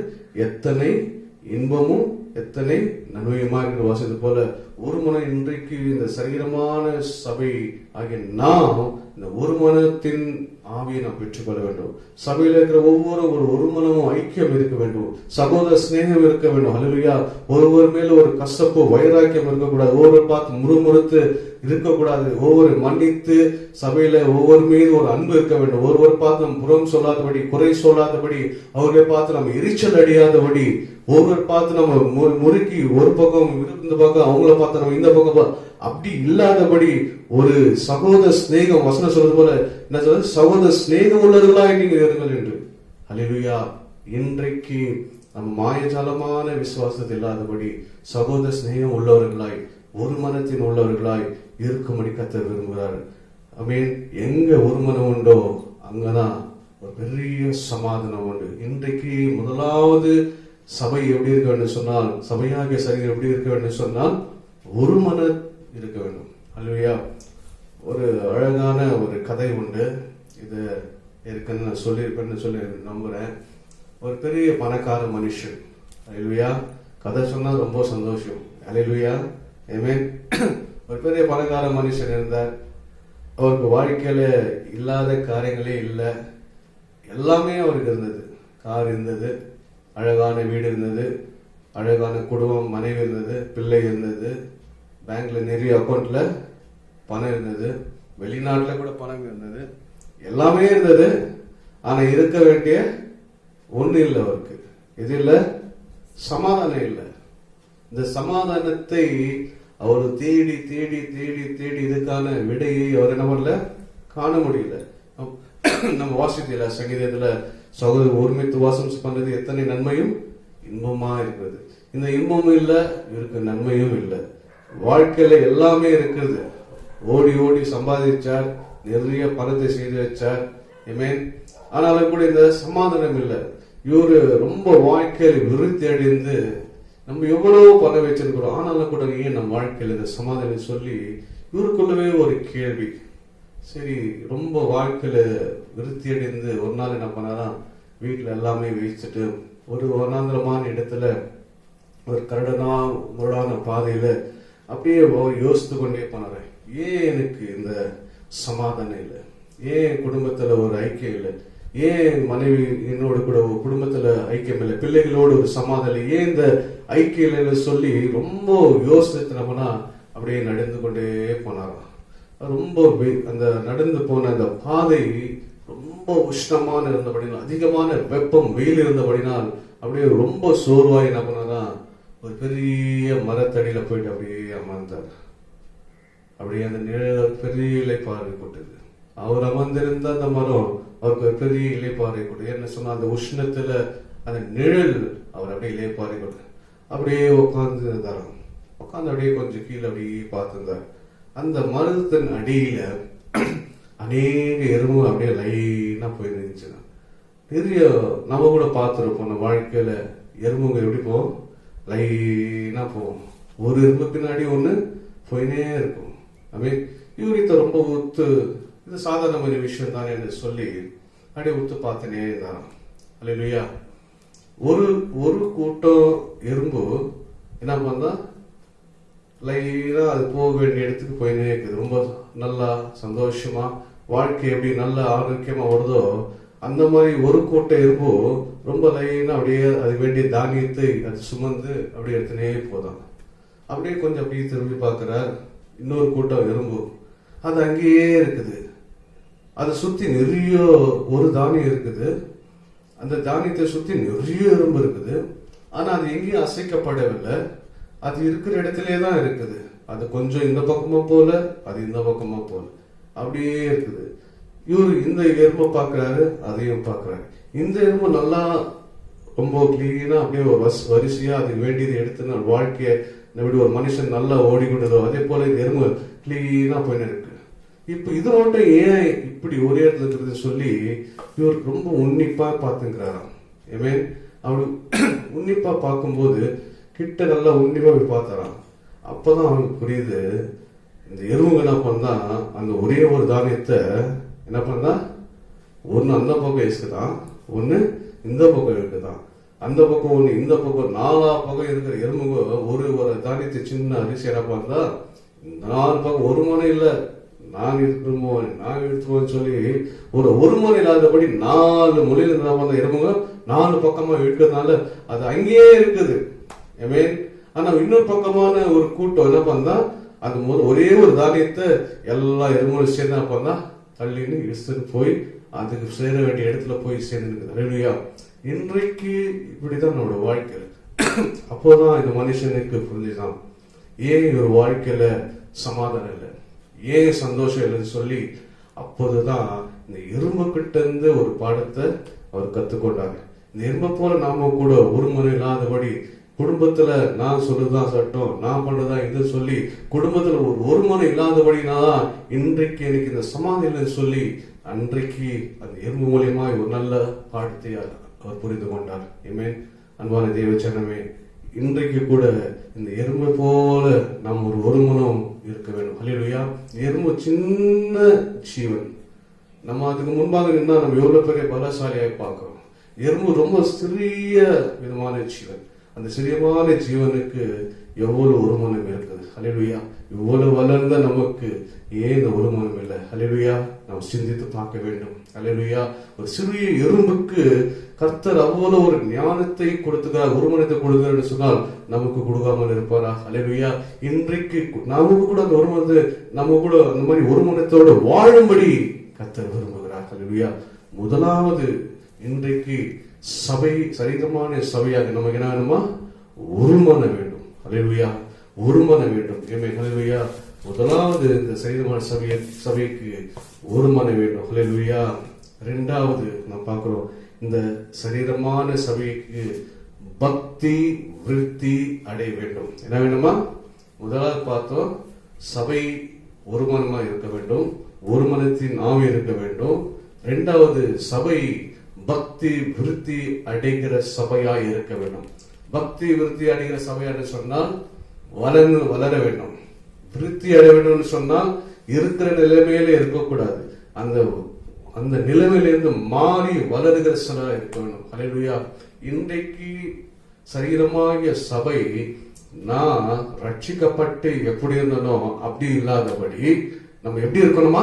எத்தனை இன்பமும் எத்தனை நன்மையுமா என்று வாசித்தது போல ஒருமனை இன்றைக்கு இந்த சரீரமான சபை ஆகிய நாம் இந்த ஒருமனத்தின் ஆவியை நாம் பெற்றுக்கொள்ள வேண்டும். சபையில் இருக்கிற ஒவ்வொரு ஒருமனமும் ஐக்கியம் இருக்க வேண்டும், சகோதர சிநேகம் இருக்க வேண்டும். அல்லேலூயா. ஒருவர் மேல ஒரு கசப்பு வைராக்கியம் இருக்கக்கூடாது, ஒவ்வொரு பார்த்து முறுமுறுத்து இருக்கக்கூடாது, ஒவ்வொரு மன்னித்து சபையில ஒவ்வொரு மீது ஒரு அன்பு இருக்க வேண்டும். ஒருவர் பார்த்து நம்ம புறம் சொல்லாதபடி, குறை சொல்லாதபடி, அவர்களை பார்த்து நம்ம எரிச்சல் அடியாதபடி, ஒவ்வொரு பார்த்து நம்ம முறுக்கி ஒரு பக்கம் இந்த பக்கம் அவங்கள பார்த்து நம்ம இந்த பக்கம் அப்படி இல்லாதபடி ஒரு சகோதர சிநேகம், வசனம் சொல்றது போல என்ன சொல்றது, சகோதர சிநேகம் உள்ளவர்களாய் நீங்க இருங்கள் என்று. அல்லேலூயா. இன்றைக்கு நம்ம மாயஜாலமான விசுவாசத்தை இல்லாதபடி சகோதர சிநேகம் உள்ளவர்களாய் ஒரு மனத்தின் உள்ளவர்களாய் இருக்கும்படி கர்த்தர் விரும்புகிறார். ஆமென். எங்க ஒரு மனம் உண்டோ அங்கதான் ஒரு பெரிய சமாதானம் உண்டு. இன்றைக்கு முதலாவது சபை எப்படி இருக்க வேண்டும் சொன்னால், சபையாகிய சரீரம் எப்படி இருக்க வேண்டும் சொன்னால் ஒரு மனம் இருக்க வேண்டும். அல்லேலூயா. ஒரு அழகான ஒரு கதை உண்டு. இது ஏற்கனவே சொல்லியிருப்பேன்னு சொல்லி நம்புறேன். ஒரு பெரிய பணக்கார மனுஷன். அல்லேலூயா. கதை சொன்னா ரொம்ப சந்தோஷம். அல்லேலூயா. ஆமென். ஒரு பெரிய பணக்கார மனுஷன் இருந்தார். அவருக்கு வாழ்க்கையில இல்லாத காரியங்களே இல்லை, எல்லாமே அவருக்கு இருந்தது. கார் இருந்தது, அழகான வீடு இருந்தது, அழகான குடும்பம், மனைவி இருந்தது, பிள்ளை இருந்தது, பேங்க்ல நிறைய அக்கௌண்ட்ல பணம் இருந்தது, வெளிநாட்டுல கூட பணம் இருந்தது. எல்லாமே இருந்தது, ஆனா இருக்க வேண்டிய ஒண்ணு இல்லை அவருக்கு. இது இல்ல, சமாதானம் இல்லை. இந்த சமாதானத்தை அவர் தேடி தேடி தேடி தேடி இதுக்கான விடையை அவர் என்ன பண்ணல, காண முடியல. நம்ம வாசிக்கல சங்கீதத்துல சகோதரர் ஒருமித்து வாசம் பண்றது எத்தனை நன்மையும் இன்பமா இருக்கிறது. இந்த இன்பமும் இல்லை, இவருக்கு நன்மையும் இல்லை. வாழ்க்கையில எல்லாமே இருக்கிறது. ஓடி ஓடி சம்பாதிச்சார், நிறைய பணத்தை செய்து வச்சார், ஆனாலும் கூட இந்த சமாதானம் இல்லை. இவரு ரொம்ப வாழ்க்கையில விருத்தி அடைந்து நம்ம எவ்வளவு பணம் வச்சிருக்கிறோம், ஆனாலும் கூட ஏன் நம்ம வாழ்க்கையில இந்த சமாதானம் சொல்லி இவருக்குள்ளவே ஒரு கேள்வி. சரி, ரொம்ப வாழ்க்கையில விருத்தி அடைந்து ஒரு நாள் என்ன பண்ணாதான், வீட்டுல எல்லாமே வச்சுட்டு ஒரு வனாந்திரமான இடத்துல ஒரு கரடான பாதையில அப்படியே யோசித்து கொண்டே போனாரு. ஏன் எனக்கு இந்த சமாதானம் இல்லை, ஏன் குடும்பத்துல ஒரு ஐக்கியம் இல்லை, ஏன் மனைவி என்னோட கூட ஒரு குடும்பத்துல ஐக்கியம் இல்லை, பிள்ளைகளோடு ஒரு சமாதானம், ஏன் இந்த ஐக்கியம் இல்லைன்னு சொல்லி ரொம்ப யோசித்தனம்னா அப்படியே நடந்து கொண்டே போனாராம். ரொம்ப அந்த நடந்து போன அந்த பாதை ரொம்ப உஷ்ணமான இருந்தபடினால், அதிகமான வெப்பம் வெயில் இருந்தபடினால் அப்படியே ரொம்ப சோர்வாய் என்ன பண்ணாதான், ஒரு பெரிய மரத்தடியில போயிட்டு அப்படியே அமர்ந்தார். அப்படியே அந்த நிழல் பெரிய இலைப்பாறை கொட்டது. அவர் அமர்ந்திருந்த அந்த மரம் அவருக்கு பெரிய இலைப்பாறை கொட்டது. என்ன சொன்னா, அந்த உஷ்ணத்துல அந்த நிழல் அவர் அப்படியே இலைப்பாறை கொட்டது. அப்படியே உட்கார்ந்து இருந்தார். உட்காந்து அப்படியே கொஞ்சம் கீழே அப்படியே பார்த்துருந்தார். அந்த மரத்தின் அடியில அநேக எறும்பு அப்படியே லைனா போய் நின்றுச்சு. நிறைய நம்ம கூட பார்த்துருப்போம், நம்ம வாழ்க்கையில எறும்புங்க எப்படி போவோம், லைனா போவோம். ஒரு எறும்பு பின்னாடி ஒண்ணு போயினே இருக்கும். இவரித்த ரொம்ப ஒத்து, இது சாதாரணமான விஷயம் தானே என்று சொல்லி அப்படியே ஒத்து பார்த்துனே இருந்தாராம். அல்லேலூயா. ஒரு கூட்டம் எறும்பு என்ன பண்ணா, லைனா அது போக வேண்டிய இடத்துக்கு போயினே இருக்குது. ரொம்ப நல்லா சந்தோஷமா வாழ்க்கை எப்படி நல்ல ஆரோக்கியமா வருதோ அந்த மாதிரி ஒரு கூட்ட எறும்பு ரொம்ப லைனா அப்படியே அது வேண்டிய தானியத்தை அது சுமந்து அப்படியே எடுத்துனே போதான். அப்படியே கொஞ்சம் அப்படியே திரும்பி பார்க்கிறார். இன்னொரு கூட்டம் எறும்பு அது அங்கேயே இருக்குது. அதை சுத்தி நிறைய ஒரு தானியம் இருக்குது. அந்த தானியத்தை சுத்தி நிறைய எறும்பு இருக்குது. ஆனா அது எங்கேயும் அசைக்கப்படவில்லை. அது இருக்கிற இடத்திலே தான் இருக்குது. அது கொஞ்சம் இந்த பக்கமா போல, அது இந்த பக்கமா போல, அப்படியே இருக்குது. இவரு இந்த எறும்பை பார்க்கிறாரு, அதையும் பார்க்கிறாரு. இந்த எறும்பு நல்லா ரொம்ப கிளீனா அப்படியே ஒரு வரிசையா அது வேண்டியது எடுத்து வாழ்க்கைய எப்படி ஒரு மனுஷன் நல்லா ஓடிக்கொண்டதோ அதே போல இந்த எறும்பு கிளீனா போயின்னு இருக்கு. இப்ப இது மட்டும் ஏன் இப்படி ஒரே இடத்துல இருக்கிறது சொல்லி இவர் ரொம்ப உன்னிப்பா பார்த்துக்கிறாராம். அவரு உன்னிப்பா பார்க்கும்போது கிட்ட நல்லா உன்னிப்பா போய் பார்த்தாராம். அப்பதான் அவனுக்கு புரியுது, இந்த எறும்புங்க என்ன பண்ணா அந்த ஒரே ஒரு தானியத்தை என்ன பண்ணா, ஒன்னு அந்த பக்கம் இருக்குதான், ஒன்னு இந்த பக்கம் இருக்குதான், அந்த பக்கம் ஒண்ணு இந்த பக்கம், 4 பக்கம் இருக்கிற எறும்புங்க ஒரு தானியத்தை சின்ன அரிசி என்ன பண்ணா 4 பக்கம் ஒரு முனை இல்ல, நான் எடுத்துருவோம் சொல்லி ஒரு முனை இல்லாதபடி 4 மொழியில இருந்த எறும்புங்க 4 பக்கமா இருக்கிறதுனால அது அங்கேயே இருக்குது. ஆனா இன்னொரு பக்கமான ஒரு கூட்டம் என்ன பண்ணா, அது ஒரே ஒரு தானியத்தை எல்லா எறும்புகளும் சேர்ந்து என்ன பண்ணா தள்ளின்னு இழுத்துட்டு போய் அதுக்கு சேர வேண்டிய இடத்துல போய் சேர்ந்து. இன்றைக்கு இப்படிதான் நம்மளோட வாழ்க்கையில. அப்போதான் இந்த மனுஷனுக்கு புரிஞ்சுதான் ஏன் ஒரு வாழ்க்கையில சமாதானம் இல்லை, ஏன் சந்தோஷம் இல்லைன்னு சொல்லி. அப்போதுதான் இந்த எறும்பு கிட்ட இருந்து ஒரு பாடத்தை அவர் கத்துக்கொண்டாங்க. இந்த எறும்பை போல நாம கூட ஒரு முறை இல்லாதபடி குடும்பத்துல நான் சொல்லுதான் சட்டம், நான் பண்றதான் இது சொல்லி குடும்பத்துல ஒரு மனம் இல்லாதபடினாதான் இன்றைக்கு எனக்கு இந்த சமாதானம் சொல்லி அன்றைக்கு அந்த எறும்பு மூலியமா ஒரு நல்ல பாடத்தை அவர் புரிந்து கொண்டார். அன்பான தேவச்சனமே, இன்றைக்கு கூட இந்த எறும்பை போல நாம் ஒரு மனம் இருக்க வேண்டும். அல்லேலூயா. எறும்பு சின்ன ஜீவன். நம்ம அதுக்கு முன்பாக நின்னா நம்ம எவ்வளவு பெரிய பலசாலியாய் பார்க்கிறோம். எறும்பு ரொம்ப சிறிய விதமான ஜீவன். அந்த சிறியமான ஜீவனுக்கு எவ்வளவு ஒருமனம் இருக்குது. அல்லேலூயா. இவ்வளவு வளர்ந்த நமக்கு ஏன் இந்த ஒருமனம் இல்லை? அல்லேலூயா. நாம் சிந்தித்து பார்க்க வேண்டும். அல்லேலூயா. ஒரு சிறிய எறும்புக்கு கர்த்தர் அவ்வளவு ஒரு ஞானத்தை கொடுத்துக்கிறார், ஒருமனத்தை கொடுக்கிறார் சொன்னால் நமக்கு கொடுக்காமல் இருப்பாரா? அல்லேலூயா. இன்றைக்கு நமக்கு கூட அந்த ஒருமனத்தை, நம்ம கூட அந்த மாதிரி ஒருமனத்தோடு வாழும்படி கர்த்தர் விரும்புகிறார். ஹல்லேலூயா. முதலாவது இன்றைக்கு சபை சரீரமான சபையாக நமக்கு என்ன வேணுமா? ஒருமன வேண்டும். ஹல்லேலூயா. ஒருமன வேண்டும். ஹல்லேலூயா. முதலாவது இந்த சரீரமான சபைக்கு ஒருமன வேண்டும். ஹல்லேலூயா. இரண்டாவது நாம் பார்க்கிறோம், இந்த சரீரமான சபைக்கு பக்தி விருத்தி அடைய வேண்டும். என்ன வேண்டுமா? முதலாவது பார்த்தோம், சபை ஒருமனமா இருக்க வேண்டும், ஒருமனத்தின் ஆவி இருக்க வேண்டும். இரண்டாவது, சபை பக்தி விருத்தி அடைகிற சபையாய் இருக்க வேண்டும். பக்தி விருத்தி அடைகிற சபையாக சொன்னால் வளர வேண்டும். விருத்தி அடைய வேண்டும் சொன்னால் இருக்கிற நிலைமையில இருக்கக்கூடாது, அந்த நிலைமையிலிருந்து மாறி வளருகிற சபையா இருக்க வேண்டும். ஹல்லேலூயா. இன்றைக்கு சரீரமாகிய சபை நான் ரட்சிக்கப்பட்டு எப்படி இருந்தனோ அப்படி இல்லாதபடி நம்ம எப்படி இருக்கணுமா?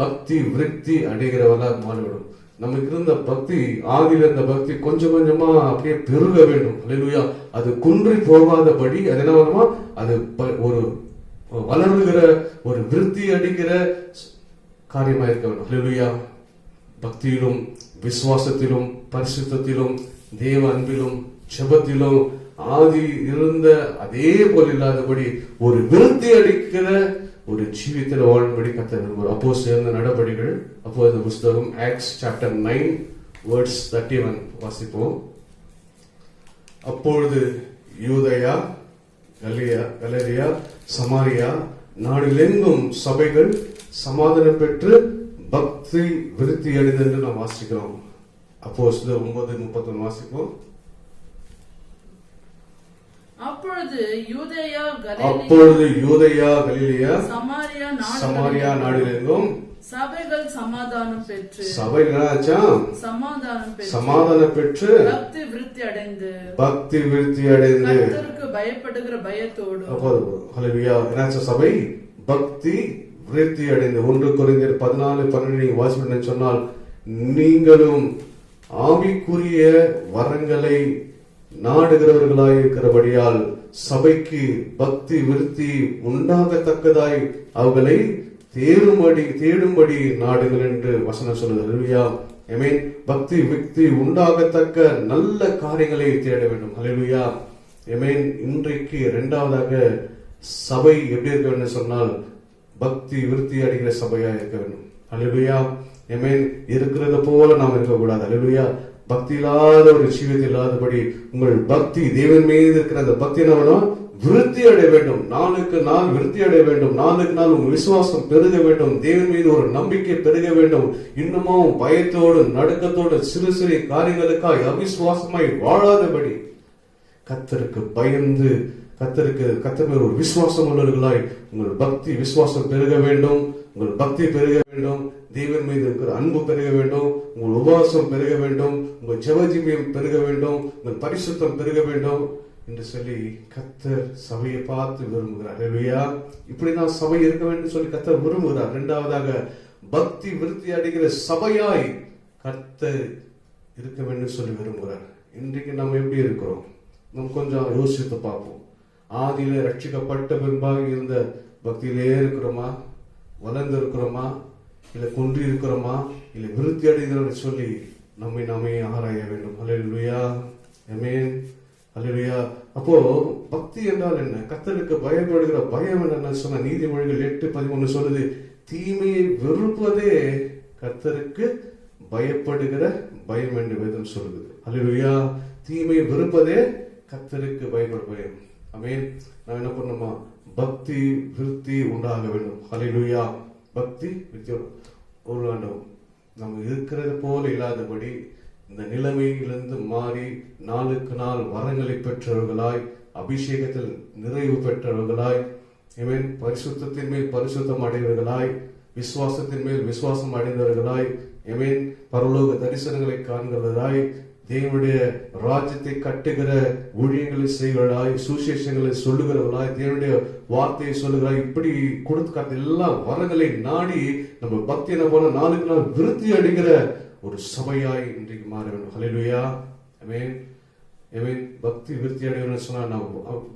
பக்தி விருத்தி அடைகிறவர்களா மாறிவிடும். நமக்கு இருந்த பக்தி, ஆதியில் இருந்த பக்தி கொஞ்சம் கொஞ்சமா அப்படியே பெருக வேண்டும். ஹல்லேலூயா. அது குன்றி போகாதபடி அது என்ன வேணுமா? அது ஒரு வளருகிற ஒரு விருத்தி அடைகிற காரியமா இருக்க வேண்டும். ஹல்லேலூயா. பக்தியிலும் விசுவாசத்திலும் பரிசுத்தத்திலும் தேவ அன்பிலும் ஜெபத்திலும் ஆதி இருந்த அதே போல் இல்லாதபடி ஒரு விருத்தி அடிக்கிற ஒரு ஜீவியத்தில் வாழும்படி கர்த்தர் விரும்புகிறார். அப்போஸ்தலர் நடபடிகள், அப்போஸ்தலர் புத்தகம் ஆக்ட்ஸ் சாப்டர் 9 வேர்ட்ஸ் 31 வாசிப்போம். அப்பொழுது யூதேயா, கலிலேயா, சமாரியா நாடுகளெங்கும் சபைகள் சமாதானம் பெற்று பக்தி விருத்தி அடைந்தது என்று நாம் வாசிக்கிறோம். அப்போஸ்தலர் 9:31 வாசிப்போம். அப்பொழுது யூதேயா, கலிலேயா, சமாரியா நாடுகளெங்கும் சபைகள் சமாதானம் பெற்று பக்தி விருத்தி அடைந்து கர்த்தருக்கு பயப்படுகிற பயத்தோடு. ஹல்லேலூயா. சபை பக்தி விருத்தி அடைந்து 1 கொரிந்தியர் 14:12 வாசிப்பேன் சொன்னால், நீங்களும் ஆவிக்குரிய வரங்களை நாடுகிறவர்களாய் இருக்கிறபடியால் சபைக்கு பக்தி விருத்தி உண்டாகத்தக்கதாய் அவர்களை தேடும்படி நாடுகள் என்று வசனம் சொல்லுது. ஹல்லேலூயா. ஆமென். பக்தி விருத்தி உண்டாகத்தக்க நல்ல காரியங்களை தேட வேண்டும். ஹல்லேலூயா. ஆமென். இன்றைக்கு இரண்டாவதாக சபை எப்படி இருக்க வேண்டும் சொன்னால் பக்தி விருத்தி அடைகிற சபையா இருக்க வேண்டும். ஹல்லேலூயா. ஆமென். இருக்கிறது போல நாம் இருக்கக்கூடாது. ஹல்லேலூயா. பக்தி இல்லாத ஒரு ஜீவியத்தில் இல்லாதபடி உங்கள் பக்தி தேவன் மீது இருக்கிற அந்த பக்தி என்ன விருத்தி அடைய வேண்டும். நாளுக்கு நாள் விருத்தி அடைய வேண்டும். நாளுக்கு நாள் உங்கள் விசுவாசம் பெருக வேண்டும். தேவன் மீது ஒரு நம்பிக்கை பெருக வேண்டும். இன்னமும் பயத்தோடு நடுக்கத்தோடு சிறு சிறு காரியங்களுக்காய் அவிசுவாசமாய் வாழாதபடி கர்த்தருக்கு பயந்து கர்த்தர் மேல் ஒரு விசுவாசம் உள்ளவர்களாய் உங்கள் பக்தி விசுவாசம் பெருக வேண்டும். உங்கள் பக்தி பெருக வேண்டும். தேவன் மீது இருக்கிற அன்பு பெருக வேண்டும். உங்கள் உபவாசம் பெருக வேண்டும். உங்கள் ஜெபஜீவியம் பெருக வேண்டும். உங்கள் பரிசுத்தம் பெருக வேண்டும் என்று சொல்லி கர்த்தர் சபையை பார்த்து விரும்புகிறார். ஹல்லேலூயா. இப்படிதான் சபை இருக்க வேண்டும் சொல்லி கர்த்தர் விரும்புகிறார். இரண்டாவதாக பக்தி விருத்தி அடைகிற சபையாய் கர்த்தர் இருக்க வேண்டும் சொல்லி விரும்புகிறார். இன்றைக்கு நம்ம எப்படி இருக்கிறோம்? நம்ம கொஞ்சம் யோசித்து பார்ப்போம். ஆதியில ரட்சிக்கப்பட்ட பின்பாக இருந்த பக்தியிலே இருக்கிறோமா? வளர்ந்து இருக்கிறோமா? இல்ல குன்றி இருக்கிறோமா? இல்ல விருத்தி அடைகிறோம் சொல்லி நாமே ஆராய வேண்டும். ஹல்லேலூயா. ஆமென். ஹல்லேலூயா. அப்போ பக்தி என்றால் என்ன? கர்த்தருக்கு பயப்படுகிற பயம் என்ன சொன்ன நீதிமொழிகள் 8:13 சொல்லுது, தீமையை வெறுப்பதே கர்த்தருக்கு பயப்படுகிற பயம் என்று வேதம் சொல்லுது. ஹல்லேலூயா. தீமையை வெறுப்பதே கர்த்தருக்கு பயப்படுகிற பயம். ஆமென். நான் என்ன பண்ணுமா? பக்தி விருத்தி உண்டாக வேண்டும். ஹல்லேலூயா. பக்தி விருத்தி ஒரு வேண்டும். நம்ம இருக்கிறது போல இல்லாதபடி இந்த நிலைமையிலிருந்து மாறி நாளுக்கு நாள் வரங்களை பெற்றவர்களாய், அபிஷேகத்தில் நிறைவு பெற்றவர்களாய், ஆமென், பரிசுத்தத்தின் மேல் பரிசுத்தம் அடைவர்களாய், விசுவாசத்தின் மேல் விசுவாசம் அடைந்தவர்களாய், ஆமென், பரலோக தரிசனங்களை காண்கிறவர்களாய், தேவனுடைய ராஜ்யத்தை கட்டுகிற ஊழியங்களை செய்கிறவர்களாய், சுவிசேஷங்களை சொல்லுகிறவர்களாய், தேவனுடைய வார்த்தையை சொல்லுகிறாய், இப்படி கொடுத்து எல்லா வரங்களை நாடி நம்ம பக்தி என்ன போல நாளுக்கு நாள் விருத்தி அடைகிற ஒரு சபையாய் இன்றைக்கு மாற வேண்டும். ஹல்லேலூயா. ஆமென். பக்தி விருத்தி அடையணும்னு சொன்னால்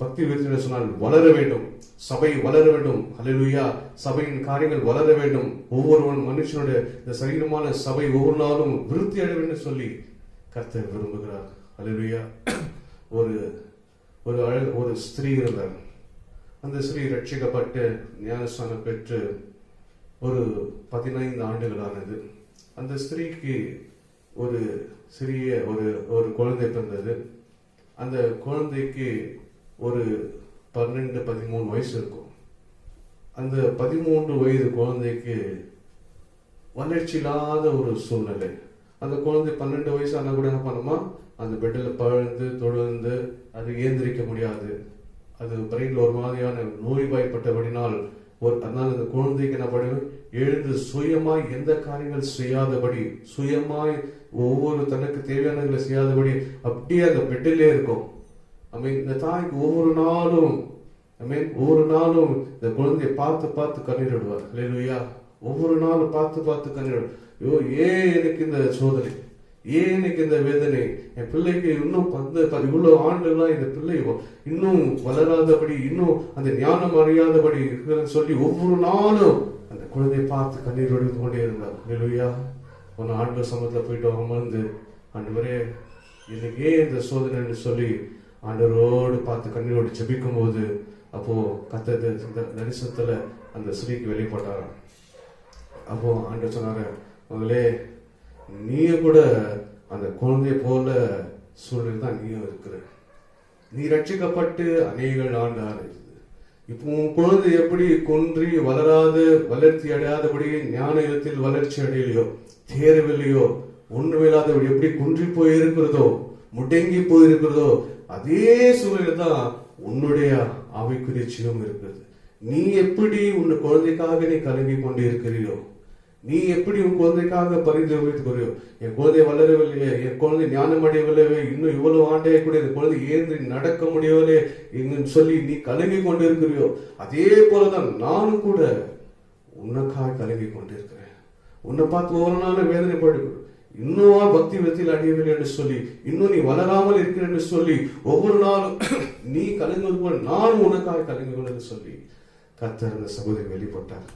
பக்தி விருத்தி சொன்னால் வளர வேண்டும், சபை வளர வேண்டும். ஹல்லேலூயா. சபையின் காரியங்கள் வளர வேண்டும். ஒவ்வொரு மனுஷனுடைய இந்த சரீரமான சபை ஒவ்வொரு நாளும் விருத்தி அடைய வேண்டும் சொல்லி கர்த்தர் விரும்புகிறார். ஹல்லேலூயா. ஒரு ஸ்திரீ இருந்தார். அந்த ஸ்திரீ ரட்சிக்கப்பட்டு ஞானஸ்தானம் பெற்று ஒரு 15 ஆண்டுகள் ஆனது. அந்த ஸ்திரீக்கு ஒரு சிறிய ஒரு குழந்தை பிறந்தது. அந்த குழந்தைக்கு ஒரு 12-13 வயசு இருக்கும். அந்த 13 வயது குழந்தைக்கு வளர்ச்சி இல்லாத ஒரு சூழ்நிலை. அந்த குழந்தை 12 வயசு ஆனா கூட என்ன பண்ணுமா, அந்த பெட்டில் பழுந்து தொடர்ந்து அது ஏந்திரிக்க முடியாது. அது பிரெயின்ல ஒரு மாதிரியான நோய்வாய்ப்பட்டபடினால் அதனால அந்த குழந்தைக்கு என்ன பண்ணும், எழுந்து சுயமாய் எந்த காரியங்கள் செய்யாதபடி, சுயமாய் ஒவ்வொரு தனக்கு தேவையானங்களை செய்யாதபடி அப்படியே அந்த பெட்டிலே இருக்கும். இந்த தாய்க்கு ஒவ்வொரு நாளும் இந்த குழந்தைய பார்த்து கண்ணீர் விடுவார். ஹல்லேலூயா. ஒவ்வொரு நாளும் பார்த்து கண்ணீர். ஐயோ, ஏன் எனக்கு இந்த சோதனை, ஏன் எனக்கு இந்த வேதனை, என் பிள்ளைக்கு இன்னும் இவ்வளவு ஆண்டுலாம் இந்த பிள்ளை இன்னும் வளராதபடி, இன்னும் அந்த ஞானம் அறியாதபடி சொல்லி ஒவ்வொரு நாளும் அந்த குழந்தையை பார்த்து கண்ணீர் வடித்து கொண்டே இருந்தார். ஹல்லேலூயா. ஒன்னு ஆண்டு சமூகத்தில் போயிட்டு அமர்ந்து, ஆண்டவரே எனக்கு ஏன் இந்த சோதனைன்னு சொல்லி ஆண்டவரோடு பார்த்து கண்ணீரோடு ஜெபிக்கும் போது, அப்போ கர்த்தர் தரிசனத்துல அந்த ஸ்திரீக்கு வெளிப்பட்டாராம். அப்போ ஆண்டவர் சொன்னாரு, மகளே, நீ கூட அந்த குழந்தைய போல சூழ்நிலை தான் நீயும் இருக்கிற. நீ ரட்சிக்கப்பட்டு அநேக ஆண்டு ஆனது. இப்போ உன் குழந்தை எப்படி குன்றி வளராது வளர்ச்சி அடையாதபடி ஞான இடத்தில் வளர்ச்சி அடையலையோ, தேரவில்லையோ, ஒண்ணுமில்லாதபடி எப்படி குன்றி போயிருக்கிறதோ, முடங்கி போயிருக்கிறதோ, அதே சூழ்நிலை தான் உன்னுடைய ஆவிக்குரிய ஜீவம் இருக்கிறது. நீ எப்படி உன் குழந்தைக்காக நீ கலங்கி கொண்டு இருக்கிறியோ, நீ எப்படி உன் குழந்தைக்காக பரிந்துரைக்கிறீயோ, என் குழந்தை வளரவில்லையே, என் குழந்தை ஞானம் அடையவில்லையே, இன்னும் இவ்வளவு ஆண்டே கூட இந்த குழந்தை ஏந்து நடக்க முடியவில்லை சொல்லி நீ கலங்கி கொண்டு இருக்கிறியோ, அதே போலதான் நானும் கூட உனக்காக கலங்கி கொண்டிருக்கிறேன். உன்னை பார்த்து ஒரு நாள் வேதனைப்படுகிறேன். இன்னும் பக்தி விதத்தில் அடையவில்லை என்று சொல்லி, இன்னும் நீ வளராமல் இருக்கிற என்று சொல்லி, ஒவ்வொரு நாளும் நீ கலங்குவது போல நானும் உனக்காக கலங்கி கொண்டு சொல்லி கர்த்தர் அந்த சகோதரி வெளிப்பட்டார்.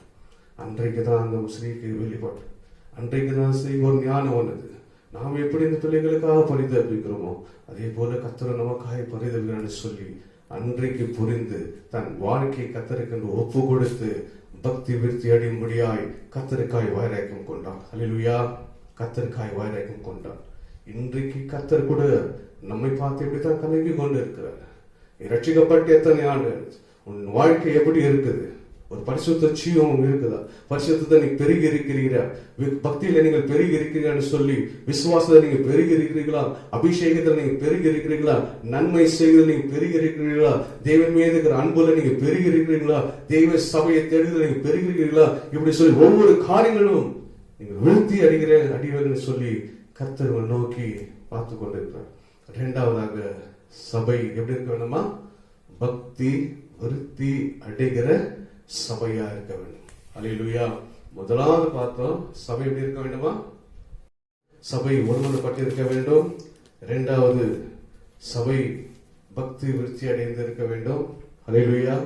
அன்றைக்கு தான் அந்த ஸ்ரீக்கு வெளிப்பட்டார். அன்றைக்கு தான் ஸ்ரீக்கு ஒரு ஞானம் வந்தது. நாம் எப்படி இந்த பிள்ளைகளுக்காக பரிதவிக்கிறோமோ அதே போல கர்த்தர் நமக்காக பரிதவிக்கிறான்னு சொல்லி அன்றைக்கு புரிந்து தன் வாழ்க்கை கர்த்தருக்கு ஒப்பு கொடுத்து பக்தி விருத்தி அடையும்படியாய் கர்த்தருக்காய் வைராக்கியம் கொண்டார். ஹல்லேலூயா. கர்த்தருக்காய் வைராக்கியம் கொண்டார். இன்றைக்கு கர்த்தர் கூட நம்மை பார்த்து எப்படித்தான் கலங்கி கொண்டு இருக்கிறார். ரட்சிக்கப்பட்டு எத்தனை ஆண்டு உன் வாழ்க்கை எப்படி இருக்குது? ஒரு பரிசுத்த ஜீவம் இருக்குதா? பரிசுத்தத்தை நீ பெருகி இருக்கிறீரா? பக்தியில நீங்கள் பெருகி இருக்கிறீங்கன்னு சொல்லி, விசுவாசத்தை நீங்க பெருகி இருக்கிறீர்களா? அபிஷேகத்தில் நீங்க பெருகி இருக்கிறீர்களா? நன்மை செய்வதில் நீங்க பெருகி இருக்கிறீர்களா? தேவன் மீது இருக்கிற அன்புல நீங்க பெருகி இருக்கிறீர்களா? தெய்வ சபையை தேடுதல் நீங்க பெருகி இருக்கிறீர்களா? இப்படி சொல்லி ஒவ்வொரு காரியங்களும் நீங்கள் விருத்தி அடைவீர்கள் சொல்லி கர்த்தர் நோக்கி பார்த்து கொண்டிருக்கிறார். இரண்டாவதாக சபை எப்படி இருக்க வேண்டுமா? பக்தி விருத்தி அடைகிற சபையா இருக்க வேண்டும். அல்லேலூயா. முதலாவது பார்த்தோம், சபை எப்படி இருக்க வேண்டுமா? சபை ஒருமனப்பட்டு இருக்க வேண்டும். இரண்டாவது, சபை பக்தி விருத்தி அடைந்து இருக்க வேண்டும். அல்லேலூயா.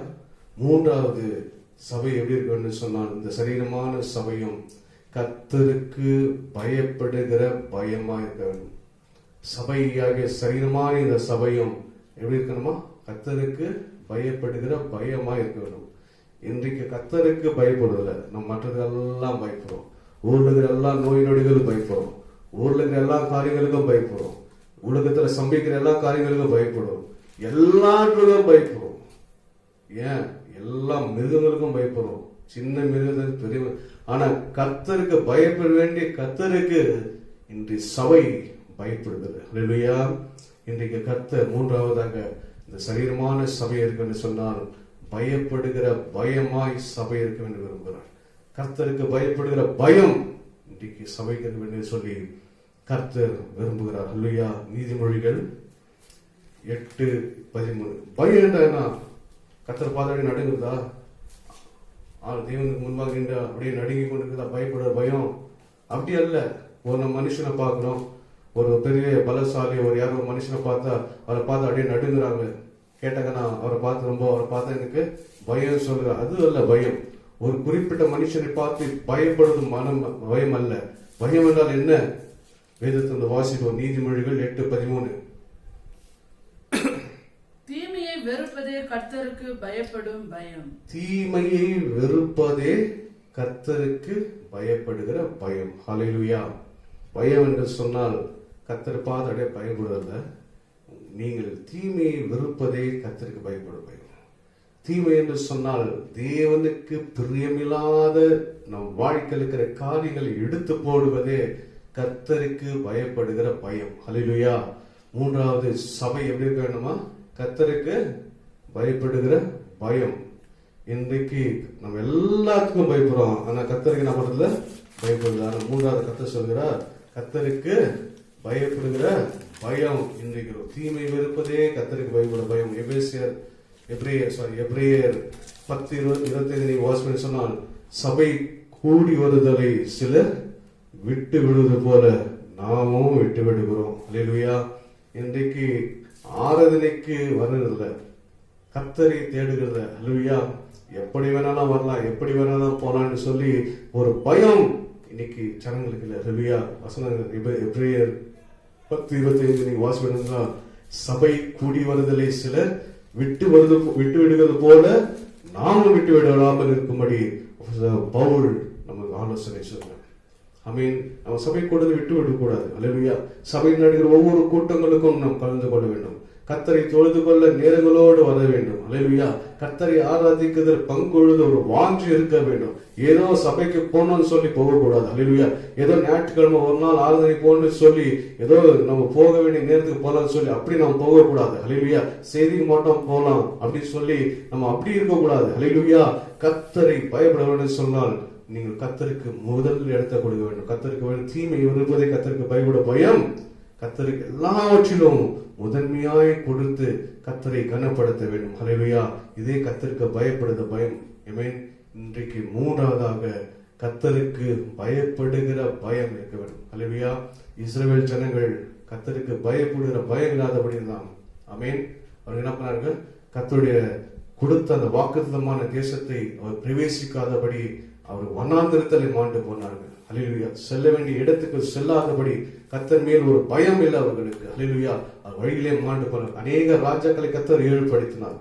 மூன்றாவது, சபை எப்படி இருக்க வேண்டும் சொன்னால், இந்த சரீரமான சபையும் கர்த்தருக்கு பயப்படுகிற பயமா இருக்க வேண்டும். சபையாகிய சரீரமான இந்த சபையும் எப்படி இருக்கணுமா? கர்த்தருக்கு பயப்படுகிற பயமா இருக்க வேண்டும். இன்றைக்கு கர்த்தருக்கு பயப்படுவதில்லை, நம்ம மற்றதெல்லாம் பயப்படுறோம். ஊர்ல இருக்கிற எல்லா நோய் நொடிகளும் பயப்படுறோம். ஊர்ல இருக்கிற எல்லா காரியங்களுக்கும் பயப்படுறோம். உலகத்துல சம்பிக்கிற எல்லா காரியங்களுக்கும் பயப்படுறோம். எல்லாற்றுக்கும் பயப்படுறோம். ஏன்? எல்லா மிருகங்களுக்கும் பயப்படுறோம். சின்ன மிருகத்துக்கு பெரிய. ஆனா கர்த்தருக்கு பயப்பட வேண்டிய கர்த்தருக்கு இன்று சபை பயப்படுகிறது. அல்லேலூயா. இன்றைக்கு கர்த்தர் மூன்றாவதாக இந்த சரீரமான சபை இருக்கு சொன்னால் பயப்படுகிற பயமாய் சபை இருக்க வேண்டும் விரும்புகிறார். கர்த்தருக்கு பயப்படுகிற பயம் இன்றைக்கு சபைக்கு இருக்க வேண்டும் சொல்லி கர்த்தர் விரும்புகிறார். அல்லேலூயா. நீதிமொழிகள் 8:13. பயம் என்ன? கர்த்தர் பாதாடி நடுங்குதா? தேவனுக்கு முன்பாக நின்று அப்படியே நடுங்கி கொண்டிருக்கிறதா பயப்படுற பயம்? அப்படி அல்ல. ஒரு நம்ம மனுஷனை பார்க்கிறோம், ஒரு பெரிய பலசாலி ஒரு யாரோ மனுஷனை பார்த்தா அவரை பார்த்து அப்படியே நடுங்குறாங்க. கேட்டாங்கன்னா அவரை பார்த்தா எனக்கு பயம் சொல்ற. அது அல்ல பயம். ஒரு குறிப்பிட்ட மனுஷனை பார்த்து பயப்படுவது பயம் அல்ல. பயம் என்றால் என்ன? வேதத்தில் வாசிப்போம். நீதிமொழிகள் 8:13. தீமையை வெறுப்பதே கர்த்தருக்கு பயப்படும் பயம். தீமையை வெறுப்பதே கர்த்தருக்கு பயப்படுகிற பயம். ஹல்லேலூயா. பயம் என்று சொன்னால் கர்த்தரை பார்த்து அப்படியே பயப்படுவதல்ல. நீங்கள் தீமையை வெறுப்பதே கர்த்தருக்கு பயப்படும் பயம். தீமை என்று சொன்னால் தேவனுக்கு பிரியமில்லாத நம் வாழ்க்கையில் இருக்கிற காரியங்களை எடுத்து போடுவதே கர்த்தருக்கு பயப்படுகிற பயம். ஹல்லேலூயா. மூன்றாவது, சபை எப்படி இருக்க வேண்டுமா? கர்த்தருக்கு பயப்படுகிற பயம். இன்றைக்கு நம்ம எல்லாத்துக்கும் பயப்படுறோம், ஆனா கர்த்தருக்கு நம்ம பயப்படுது. ஆனா மூன்றாவது கர்த்தர் சொல்கிறார், கர்த்தருக்கு பயப்படுகிற பயம். இன்றைக்கு தீமை வெறுப்பதே கர்த்தருக்கு பயப்படுற பயம். எபிரேயர் 10:25 வாசிப்பேன் சொன்னால், சபை கூடி வருதலை சிலர் விட்டு விடுவது போல நாமும் விட்டு விடுகிறோம். அல்லேலூயா. இன்றைக்கு ஆராதனைக்கு வர்றதில்ல, கர்த்தரை தேடுகிறத. அல்லேலூயா. எப்படி வேணாலும் வரலாம், எப்படி வேணாலும் போலான்னு சொல்லி ஒரு பயம் இன்னைக்கு ஜனங்களுக்கு இல்லை. அல்லேலூயா. வசனங்கள் எபிரேயர் 10:25 வாசிப்பேன், சபை கூடி வருதலை சிலர் விட்டு விடுகிறது போல நாமும் விட்டு விடாமல் இருக்கும்படி பவுல் நமக்கு ஆலோசனை சொல்றார். நம்ம சபை கூட்டத்தை விட்டு விடக்கூடாது. அல்லேலூயா. சபையில் நடக்கிற ஒவ்வொரு கூட்டங்களுக்கும் நாம் கலந்து கொள்ள வேண்டும். கர்த்தரை தொழுது கொள்ள நேரங்களோடு வர வேண்டும். அல்லேலூயா. கர்த்தரை ஆராதிக்கிறதில் பங்குழுது ஒரு வாஞ்சி இருக்க வேண்டும். ஏதோ சபைக்கு போனோம்னு சொல்லி போகக்கூடாது. அல்லேலூயா. ஏதோ ஞாயிற்றுக்கிழமை ஒரு நாள் ஆராதனை போன்னு சொல்லி ஏதோ நம்ம போக வேண்டிய நேரத்துக்கு போலாம்னு சொல்லி அப்படி நம்ம போகக்கூடாது. அல்லேலூயா. செய்திக்கு மட்டும் போலாம் அப்படின்னு சொல்லி நம்ம அப்படி இருக்கக்கூடாது. அல்லேலூயா. கர்த்தரை பயப்பட வேண்டும் சொன்னால் நீங்கள் கர்த்தருக்கு முதல் இடத்தை கொடுக்க வேண்டும். கர்த்தருக்கு தீமை இருப்பதை கர்த்தருக்கு பயப்பட பயம். கர்த்தருக்கு எல்லாவற்றிலும் முதன்மையாய் கொடுத்து கர்த்தரை கனப்படுத்த வேண்டும். ஹல்லேலூயா. இதே கர்த்தருக்கு பயப்படுத பயம். ஆமென். இன்றைக்கு மூன்றாவதாக கர்த்தருக்கு பயப்படுகிற பயம் இருக்க வேண்டும். ஹல்லேலூயா. இஸ்ரவேல் ஜனங்கள் கர்த்தருக்கு பயப்படுகிற பயம் இல்லாதபடி தான். ஆமென். அவர் என்ன பண்ணார்கள்? கர்த்தருடைய கொடுத்த அந்த வாக்குத்தத்தமான தேசத்தை அவர் பிரவேசிக்காதபடி அவர் வனாந்திரத்தில் மாண்டு போனார்கள். ஹல்லேலூயா. செல்ல வேண்டிய இடத்துக்கு செல்லாதபடி கர்த்தர் மேல் ஒரு பயம் இல்லை அவர்களுக்கு. ஹல்லேலூயா. அவர் வழியிலே மாண்டு போனார். அநேக ராஜாக்களை கர்த்தர் ஏற்படுத்தினார்.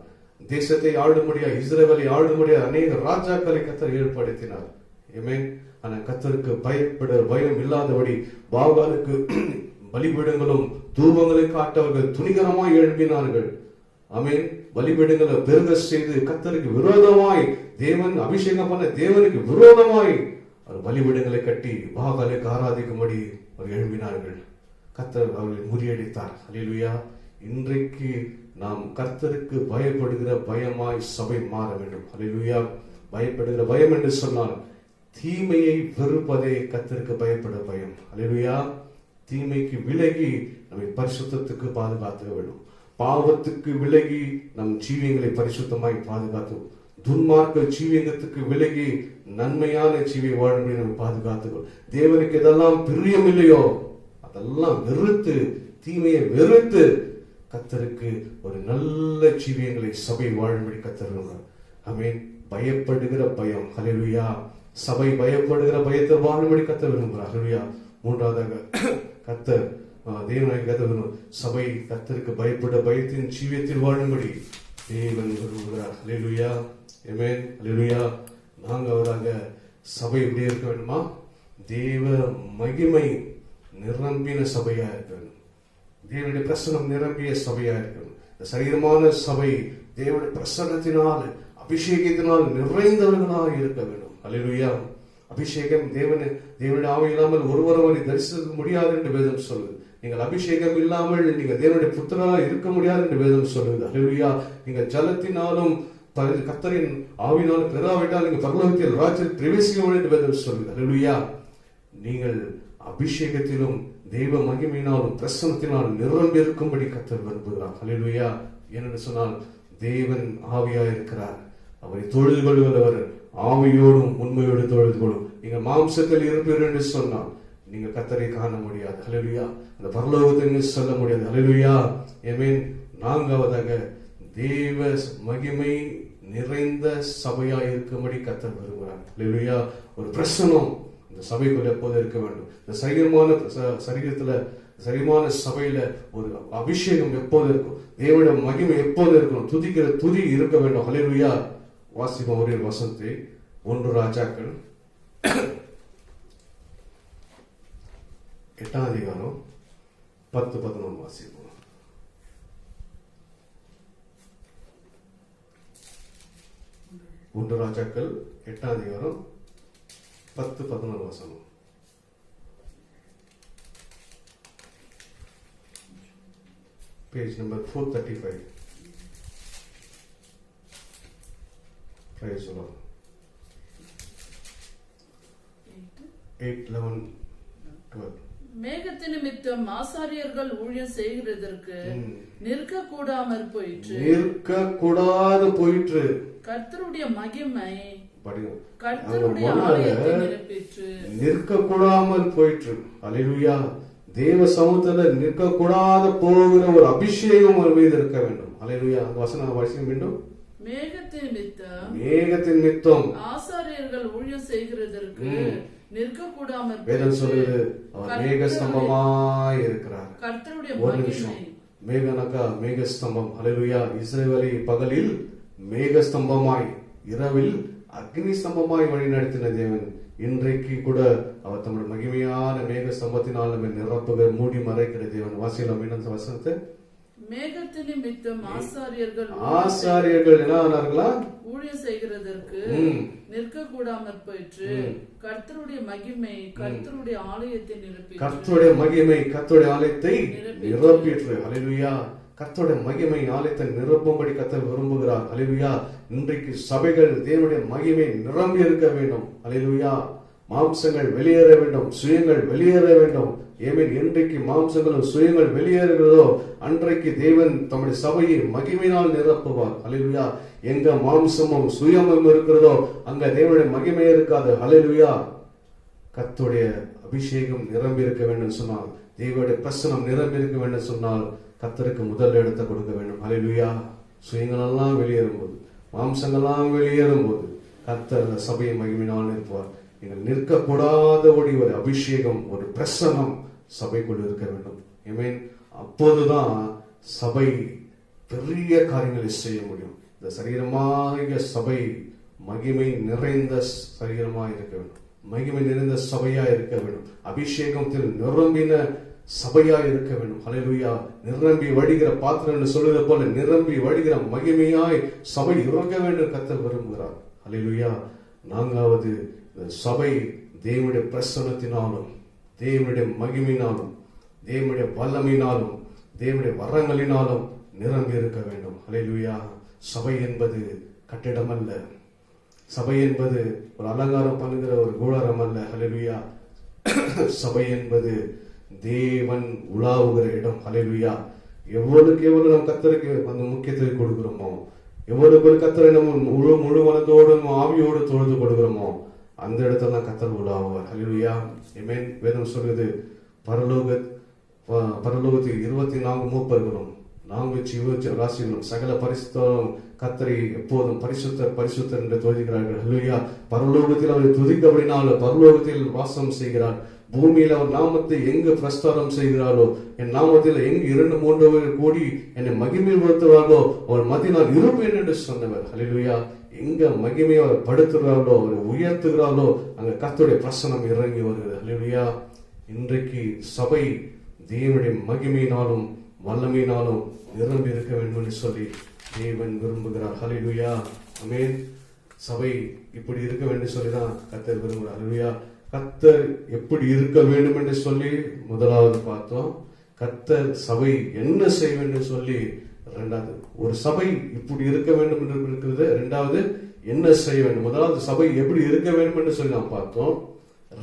தேசத்தை ஆளும்படியா, இஸ்ரவேலை ஆளும்படியா அநேக ராஜாக்களை கர்த்தர் ஏற்படுத்தினார். ஆமென். ஆனா கர்த்தருக்கு பயப்பட பயம் இல்லாதபடி பாகாலுக்கு பலிபீடங்களும் தூபங்களை காட்டவர்கள் துணிகரமாய் எழுப்பினார்கள். ஆமென். பலிபீடங்களை பெருக செய்து கர்த்தருக்கு விரோதமாய், தேவன் அபிஷேகம் பண்ண தேவனுக்கு விரோதமாய் அவர் பலிபீடங்களை கட்டி பாகாலுக்கு ஆராதிக்கும்படி அவர் எழுப்பினார்கள். கர்த்தர் அவர்களை முறியடித்தார். அல்லேலூயா. இன்றைக்கு நாம் கர்த்தருக்கு பயப்படுகிற பயமாய் சபை மாற வேண்டும். அல்லேலூயா. பயப்படுகிற பயம் என்று சொன்னால் தீமையை வெறுப்பதே கர்த்தருக்கு பயப்பட பயம். அல்லேலூயா. தீமைக்கு விலகி நம்மை பரிசுத்தத்துக்கு பாதுகாக்க வேண்டும். பாவத்துக்கு விலகி நம் ஜீவியங்களை பரிசுத்தமாய் பாதுகாத்து, துன்மார்க்க ஜீவியத்துக்கு விலகி நன்மையான ஜீவிய வாழ்வை நம்ம பாதுகாத்துக்கணும். தேவனுக்கு எதெல்லாம் பிரியம் இல்லையோ அதெல்லாம் வெறுத்து, தீமையை வெறுத்து கர்த்தருக்கு ஒரு நல்ல ஜீவியங்களை சபை வாழும்படி கர்த்தர். ஆமென். பயப்படுகிற பயம். ஹல்லேலூயா. சபை பயப்படுகிற பயத்தை வாழும்படி கர்த்தர் விரும்புகிறார். ஹல்லேலூயா. மூன்றாவதாக கர்த்தர் தேவனாய் கர்த்தர் சபை கர்த்தருக்கு பயப்பட பயத்தின் ஜீவியத்தில் வாழும்படி தேவன் விரும்புகிறார். ஹல்லேலூயா. ஆமென். ஹல்லேலூயா. நான்காவதாக சபை எப்படி இருக்க வேண்டுமா? தேவ மகிமை நிரம்பின சபையா இருக்க வேண்டும். தேவனுடைய பிரசன்னம் நிரம்பிய சபையா இருக்கணும். இந்த சரீரமான சபை தேவனுடைய பிரசன்னத்தினால், அபிஷேகத்தினால் நிறைந்தவர்களாக இருக்க வேண்டும். அல்லேலூயா. அபிஷேகம் தேவனுடைய ஆவி இல்லாமல் ஒருவரை தரிசிக்க முடியாது என்று வேதம் சொல்லுது. நீங்கள் அபிஷேகம் இல்லாமல் நீங்க தேவனுடைய புத்திரராக இருக்க முடியாது என்று வேதம் சொல்லுது. அல்லேலூயா. நீங்கள் ஜலத்தினாலும் கர்த்தரின் ஆவினாலும் பெறாவிட்டால் நீங்கள் பரலோகத்தில் ராஜ்யத்தில் பிரவேசிக்க வேண்டும் என்று வேதம் சொல்லுது. அல்லேலூயா. நீங்கள் அபிஷேகத்திலும் தெய்வ மகிமையினாலும் பிரசன்னத்தினாலும் நிரம்பி இருக்கும்படி கர்த்தர் விரும்புகிறார். அல்லேலூயா. ஏனென்று சொன்னால் தேவன் ஆவியாய் இருக்கிறார். அவரை தொழுது கொள்கிறவர் ஆவியோடும் உண்மையோடு தொழுது கொள்ளும். நீங்கள் மாம்சத்தில் இருப்பீர்கள் என்று சொன்னால் நீங்க கர்த்தரை காண முடியாது. ஹல்லேலூயா. அந்த பரலோகத்தை சொல்ல முடியாது. ஹல்லேலூயா. ஆமென். நான்காவதாக தேவ மகிமை நிறைந்த சபையா இருக்கும்படி கர்த்தர் விரும்புகிறார். ஹல்லேலூயா. ஒரு பிரசன்னம் இந்த சபைக்குள்ள எப்போது இருக்க வேண்டும். இந்த சரீரமான சபையில ஒரு அபிஷேகம் எப்போது இருக்கும், தேவனுடைய மகிமை எப்போது இருக்கும், துதிக்கிற துதி இருக்க வேண்டும். ஹல்லேலூயா. வாசிப்போம் ஒரே வசனத்தை. 1 ராஜாக்கள் 8ஆம் அதிகாரம் 10-11 வாசிப்போம். 1 ராஜாக்கள் 8ஆம் அதிகாரம் 10-11 வசனம். Page number 435. Praise the Lord. 8:11-12. மேகத்தின் நிமித்தம் ஆசாரியர்கள் ஊழியம் செய்கிறதற்கு நிற்க கூடாமற் போயிற்று. கர்த்தருடைய மகிமை கர்த்தருடைய ஆலயத்தை நிரப்பிற்று. நிற்க கூடாமல் போயிற்று. அல்லேலூயா. தேவ சமூகத்துல நிற்க கூடாத போகிற ஒரு அபிஷேகம் ஒரு மீது இருக்க வேண்டும். அல்லேலூயா. அந்த வசனம் வாசிக்க வேண்டும். மேகத்தின் நிமித்தம் ஆசாரியர்கள் ஊழியம் செய்கிறதற்கு நிற்க கூடாமல் வேதம் சொல்லுது அவர் மேகஸ்தம்பமாய் இருக்கிறார். கர்த்தருடைய ஒரு நிமிஷம். மேகனக்கா மேகஸ்தம்பம். அல்லேலூயா. இஸ்ரவேலை பகலில் மேகஸ்தம்பமாய், இரவில் அக்னி ஸ்தம்பமாய் வழி நடத்தின தேவன் இன்றைக்கு கூட அவர் தம்முடைய மகிமையான மேக ஸ்தம்பத்தினால் நம்ம நிரப்புகிற மூடி மறைக்கிற தேவன். வாசிக்கலாம் மீண்டும் வசனத்தை. மேகத்தின் நிமித்தம் ஆசாரியர்கள் என்ன ஆனார்களா? ஊழியம் செய்கிறதற்கு நிற்க கூடாமற் போயிற்று. கர்த்தருடைய மகிமை கர்த்தருடைய ஆலயத்தை நிரப்பிற்று. கர்த்தருடைய மகிமை கர்த்தருடைய ஆலயத்தை நிரப்பிற்று. அல்லேலூயா. கர்த்தருடைய மகிமை ஆலயத்தை நிரப்பும்படி கர்த்தர் விரும்புகிறார். அல்லேலூயா. இன்றைக்கு சபைகள் தேவனுடைய மகிமை நிரம்பி இருக்க வேண்டும். அல்லேலூயா. மாம்சங்கள் வெளியேற வேண்டும், சுயங்கள் வெளியேற வேண்டும். ஏமேன். என்றைக்கு மாம்சங்களும் சுயங்கள் வெளியேறுகிறதோ அன்றைக்கு தேவன் தம்முடைய சபையை மகிமையினால் நிரப்புவார். அல்லேலூயா. எங்க மாம்சமும் சுயமும் இருக்கிறதோ அங்க தேவனுடைய மகிமை இருக்காது. அல்லேலூயா. கர்த்தருடைய அபிஷேகம் நிரம்பி இருக்க வேண்டும் சொன்னால், தேவனுடைய பிரசனம் நிரம்பி இருக்க வேண்டும் சொன்னால் கர்த்தருக்கு முதல் இடத்தை கொடுக்க வேண்டும். அல்லேலூயா. சுயங்களெல்லாம் வெளியேறும் போது, மாம்சங்கள்லாம் வெளியேறும் போது கர்த்தர் அந்த சபையை மகிமையினால் நிற்பவார். நீங்கள் நிற்கக்கூடாத ஒரு அபிஷேகம், ஒரு பிரசனம் சபைக்குள் இருக்க வேண்டும். ஆமென். அப்போதுதான் சபை பெரிய காரியங்களை செய்ய முடியும். இந்த சரீரமாக சபை மகிமை நிறைந்த சரீரமாக இருக்க வேண்டும், மகிமை நிறைந்த சபையா இருக்க வேண்டும், அபிஷேகத்தில் நிரம்பின சபையா இருக்க வேண்டும். ஹல்லேலூயா. நிரம்பி வடிகிற பாத்திரம் என்று சொல்வது போல நிரம்பி வடிகிற மகிமையாய் சபை இருக்க வேண்டும் கர்த்தர் விரும்புகிறார். ஹல்லேலூயா. நான்காவது, சபை தேவனுடைய பிரசன்னத்தினாலும், தேவனுடைய மகிமையினாலும், தேவனுடைய வல்லமையினாலும், தேவனுடைய வரங்களினாலும் நிரம்பி இருக்க வேண்டும். ஹல்லேலூயா. சபை என்பது கட்டிடம் அல்ல. சபை என்பது ஒரு அலங்காரம் பண்ணுகிற ஒரு கூடாரம் அல்ல. ஹல்லேலூயா. சபை என்பது தேவன் உலாவுகிற இடம். ஹல்லேலூயா. எவ்வளவுக்கு எவ்வளவு நம்ம கர்த்தருக்கு அந்த முக்கியத்துவம் கொடுக்கிறோமோ, எவ்வளவு கர்த்தரை நம்ம முழு மனதோடு ஆவியோடு தொழுது கொடுக்கிறோமோ அந்த இடத்துல தான் கர்த்தர் உலாவுவார். ஹல்லேலூயா. ஆமென். வேதம் சொல்லுது, பரலோகத்தில் 24 மூப்பர்களும் 4 ஜீவ ராசிகளும் சகல பரிசுத்தரும் கர்த்தரை எப்போதும் பரிசுத்தர் பரிசுத்தர் என்று துதிக்கிறார்கள். ஹல்லேலூயா. பரலோகத்தில் அவரை துதிக்கபடினால் பரலோகத்தில் வாசம் செய்கிறார். பூமியில் அவர் நாமத்தை எங்கு பிரஸ்தாரம் செய்கிறாரோ, என் நாமத்தில் எங்கு 2-3 பேர் கூடி என்னை மகிமைப்படுத்துவார்களோ அவர் மத்தியில் இருப்பேன் என்று சொன்னவர். ஹல்லேலூயா. எங்க மகிமையை அவர் படுத்துகிறார்களோ, அவரை உயர்த்துகிறார்களோ அங்க கர்த்தருடைய பிரசனம் இறங்கி வருகிறது. ஹல்லேலூயா. இன்றைக்கு சபை தேவனுடைய மகிமையினாலும் வல்லமையினாலும் நிரம்பி இருக்க வேண்டும் என்று சொல்லி தேவன் விரும்புகிறார். ஹல்லேலூயா. ஆமென். சபை இப்படி இருக்க வேண்டும் சொல்லிதான் கர்த்தர் விரும்புகிறார். ஹல்லேலூயா. கர்த்தர் எப்படி இருக்க வேண்டும் என்று சொல்லி முதலாவது பார்த்தோம். கர்த்தர் சபை என்ன செய்ய வேண்டும் சொல்லி இரண்டாவது, ஒரு சபை இப்படி இருக்க வேண்டும் என்று இருக்கிறது. இரண்டாவது, என்ன செய்ய வேண்டும். முதலாவது சபை எப்படி இருக்க வேண்டும் என்று சொல்லி நாம் பார்த்தோம்.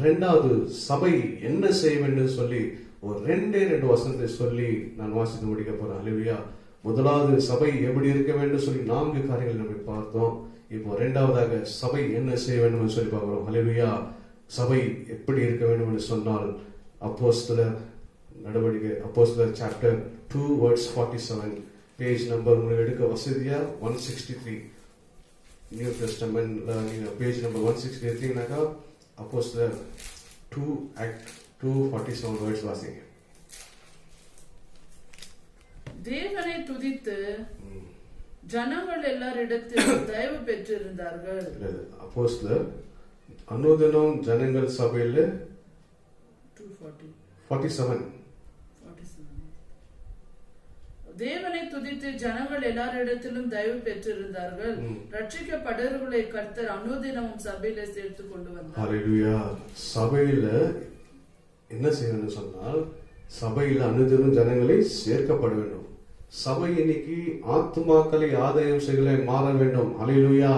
இரண்டாவது, சபை என்ன செய்ய வேண்டும் சொல்லி ஒரு 2 வசனத்தை சொல்லி நான் வாசித்து முடிக்க போறேன். ஹல்லேலூயா. முதலாவது சபை எப்படி இருக்க வேண்டும் சொல்லி 4 காரியங்கள் நம்ம பார்த்தோம். இப்போ இரண்டாவதாக சபை என்ன செய்ய வேண்டும் என்று சொல்லி பார்க்கிறோம். ஹல்லேலூயா. சபை எப்படி இருக்க வேண்டும் என்று சொன்னால் அப்போஸ்தலர் நடவடிக்கை அப்போஸ்தலர் சாப்டர் 2 verse 47 பேஜ் நம்பர் உங்களுக்கு எடுக்க வசதியா 163 நியூ டெஸ்டமென்ட்ல நீங்க பேஜ் நம்பர் 163 எடுத்தீங்கன்னாக்கா அப்போஸ்தலர் 2 ஆக்ட் 2:47 வேர்ட்ஸ் வாசிங்க. தேவனை துதித்து ஜனங்கள் எல்லாரிடத்திலும் தயவு பெற்றிருந்தார்கள். அப்போஸ்தலர் அனுதினம் ஜனங்கள் சபையில 47 தேவனை துதித்து ஜனங்கள் எல்லாரிடத்திலும் தயவு பெற்றிருந்தார்கள். ரட்சிக்கப்படுகிறவர்களை கர்த்தர் அனுதினமும் சபையில சேர்த்து கொண்டு வந்தார். ஹல்லேலூயா. சபையில என்ன செய்யணும்னு சொன்னால் சபையில அனுதினம் ஜனங்களை சேர்க்கப்பட வேண்டும். சபை இன்னைக்கு ஆத்துமாக்களை ஆதாயம் செய்ய மாற வேண்டும். ஹல்லேலூயா.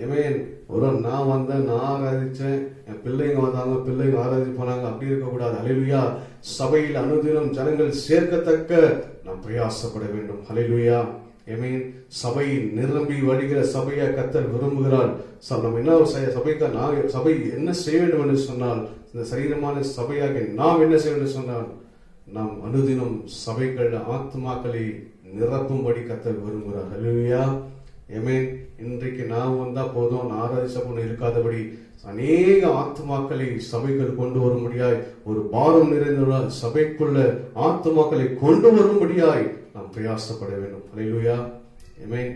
ஆமென். ஒரு நான் வந்தேன், நான் ஆராதிச்சேன், என் பிள்ளைங்க வந்தாங்க, பிள்ளைங்க ஆராதிச்சு போனாங்க, அப்படி இருக்கக்கூடாது. ஹல்லேலூயா. சபையில் அனுதினம் ஜனங்கள் சேர்க்கத்தக்க நாம் பிரயாசப்பட வேண்டும். ஹல்லேலூயா. ஆமென். சபை நிரம்பி வழிகிற சபையை கர்த்தர் விரும்புகிறார். நம்ம என்ன சபை என்ன செய்ய வேண்டும் என்று சொன்னால், இந்த சரீரமான சபையாக நாம் என்ன செய்ய வேண்டும் சொன்னால், நாம் அனுதினம் சபைகள் ஆத்மாக்களை நிரப்பும்படி கர்த்தர் விரும்புகிறார். ஹல்லேலூயா. ஆமென். இன்றைக்கு நான் வந்தா போதும், நான் ஆராதிச்ச பொண்ணு இருக்காதபடி அநேக ஆத்மாக்களை சபைகள் கொண்டு வரும்படியாய், ஒரு பாரம் நிறைந்துள்ள சபைக்குள்ள ஆத்மாக்களை கொண்டு வரும்படியாய் நாம் பிரயாசப்பட வேண்டும். ஹல்லேலூயா. ஆமென்.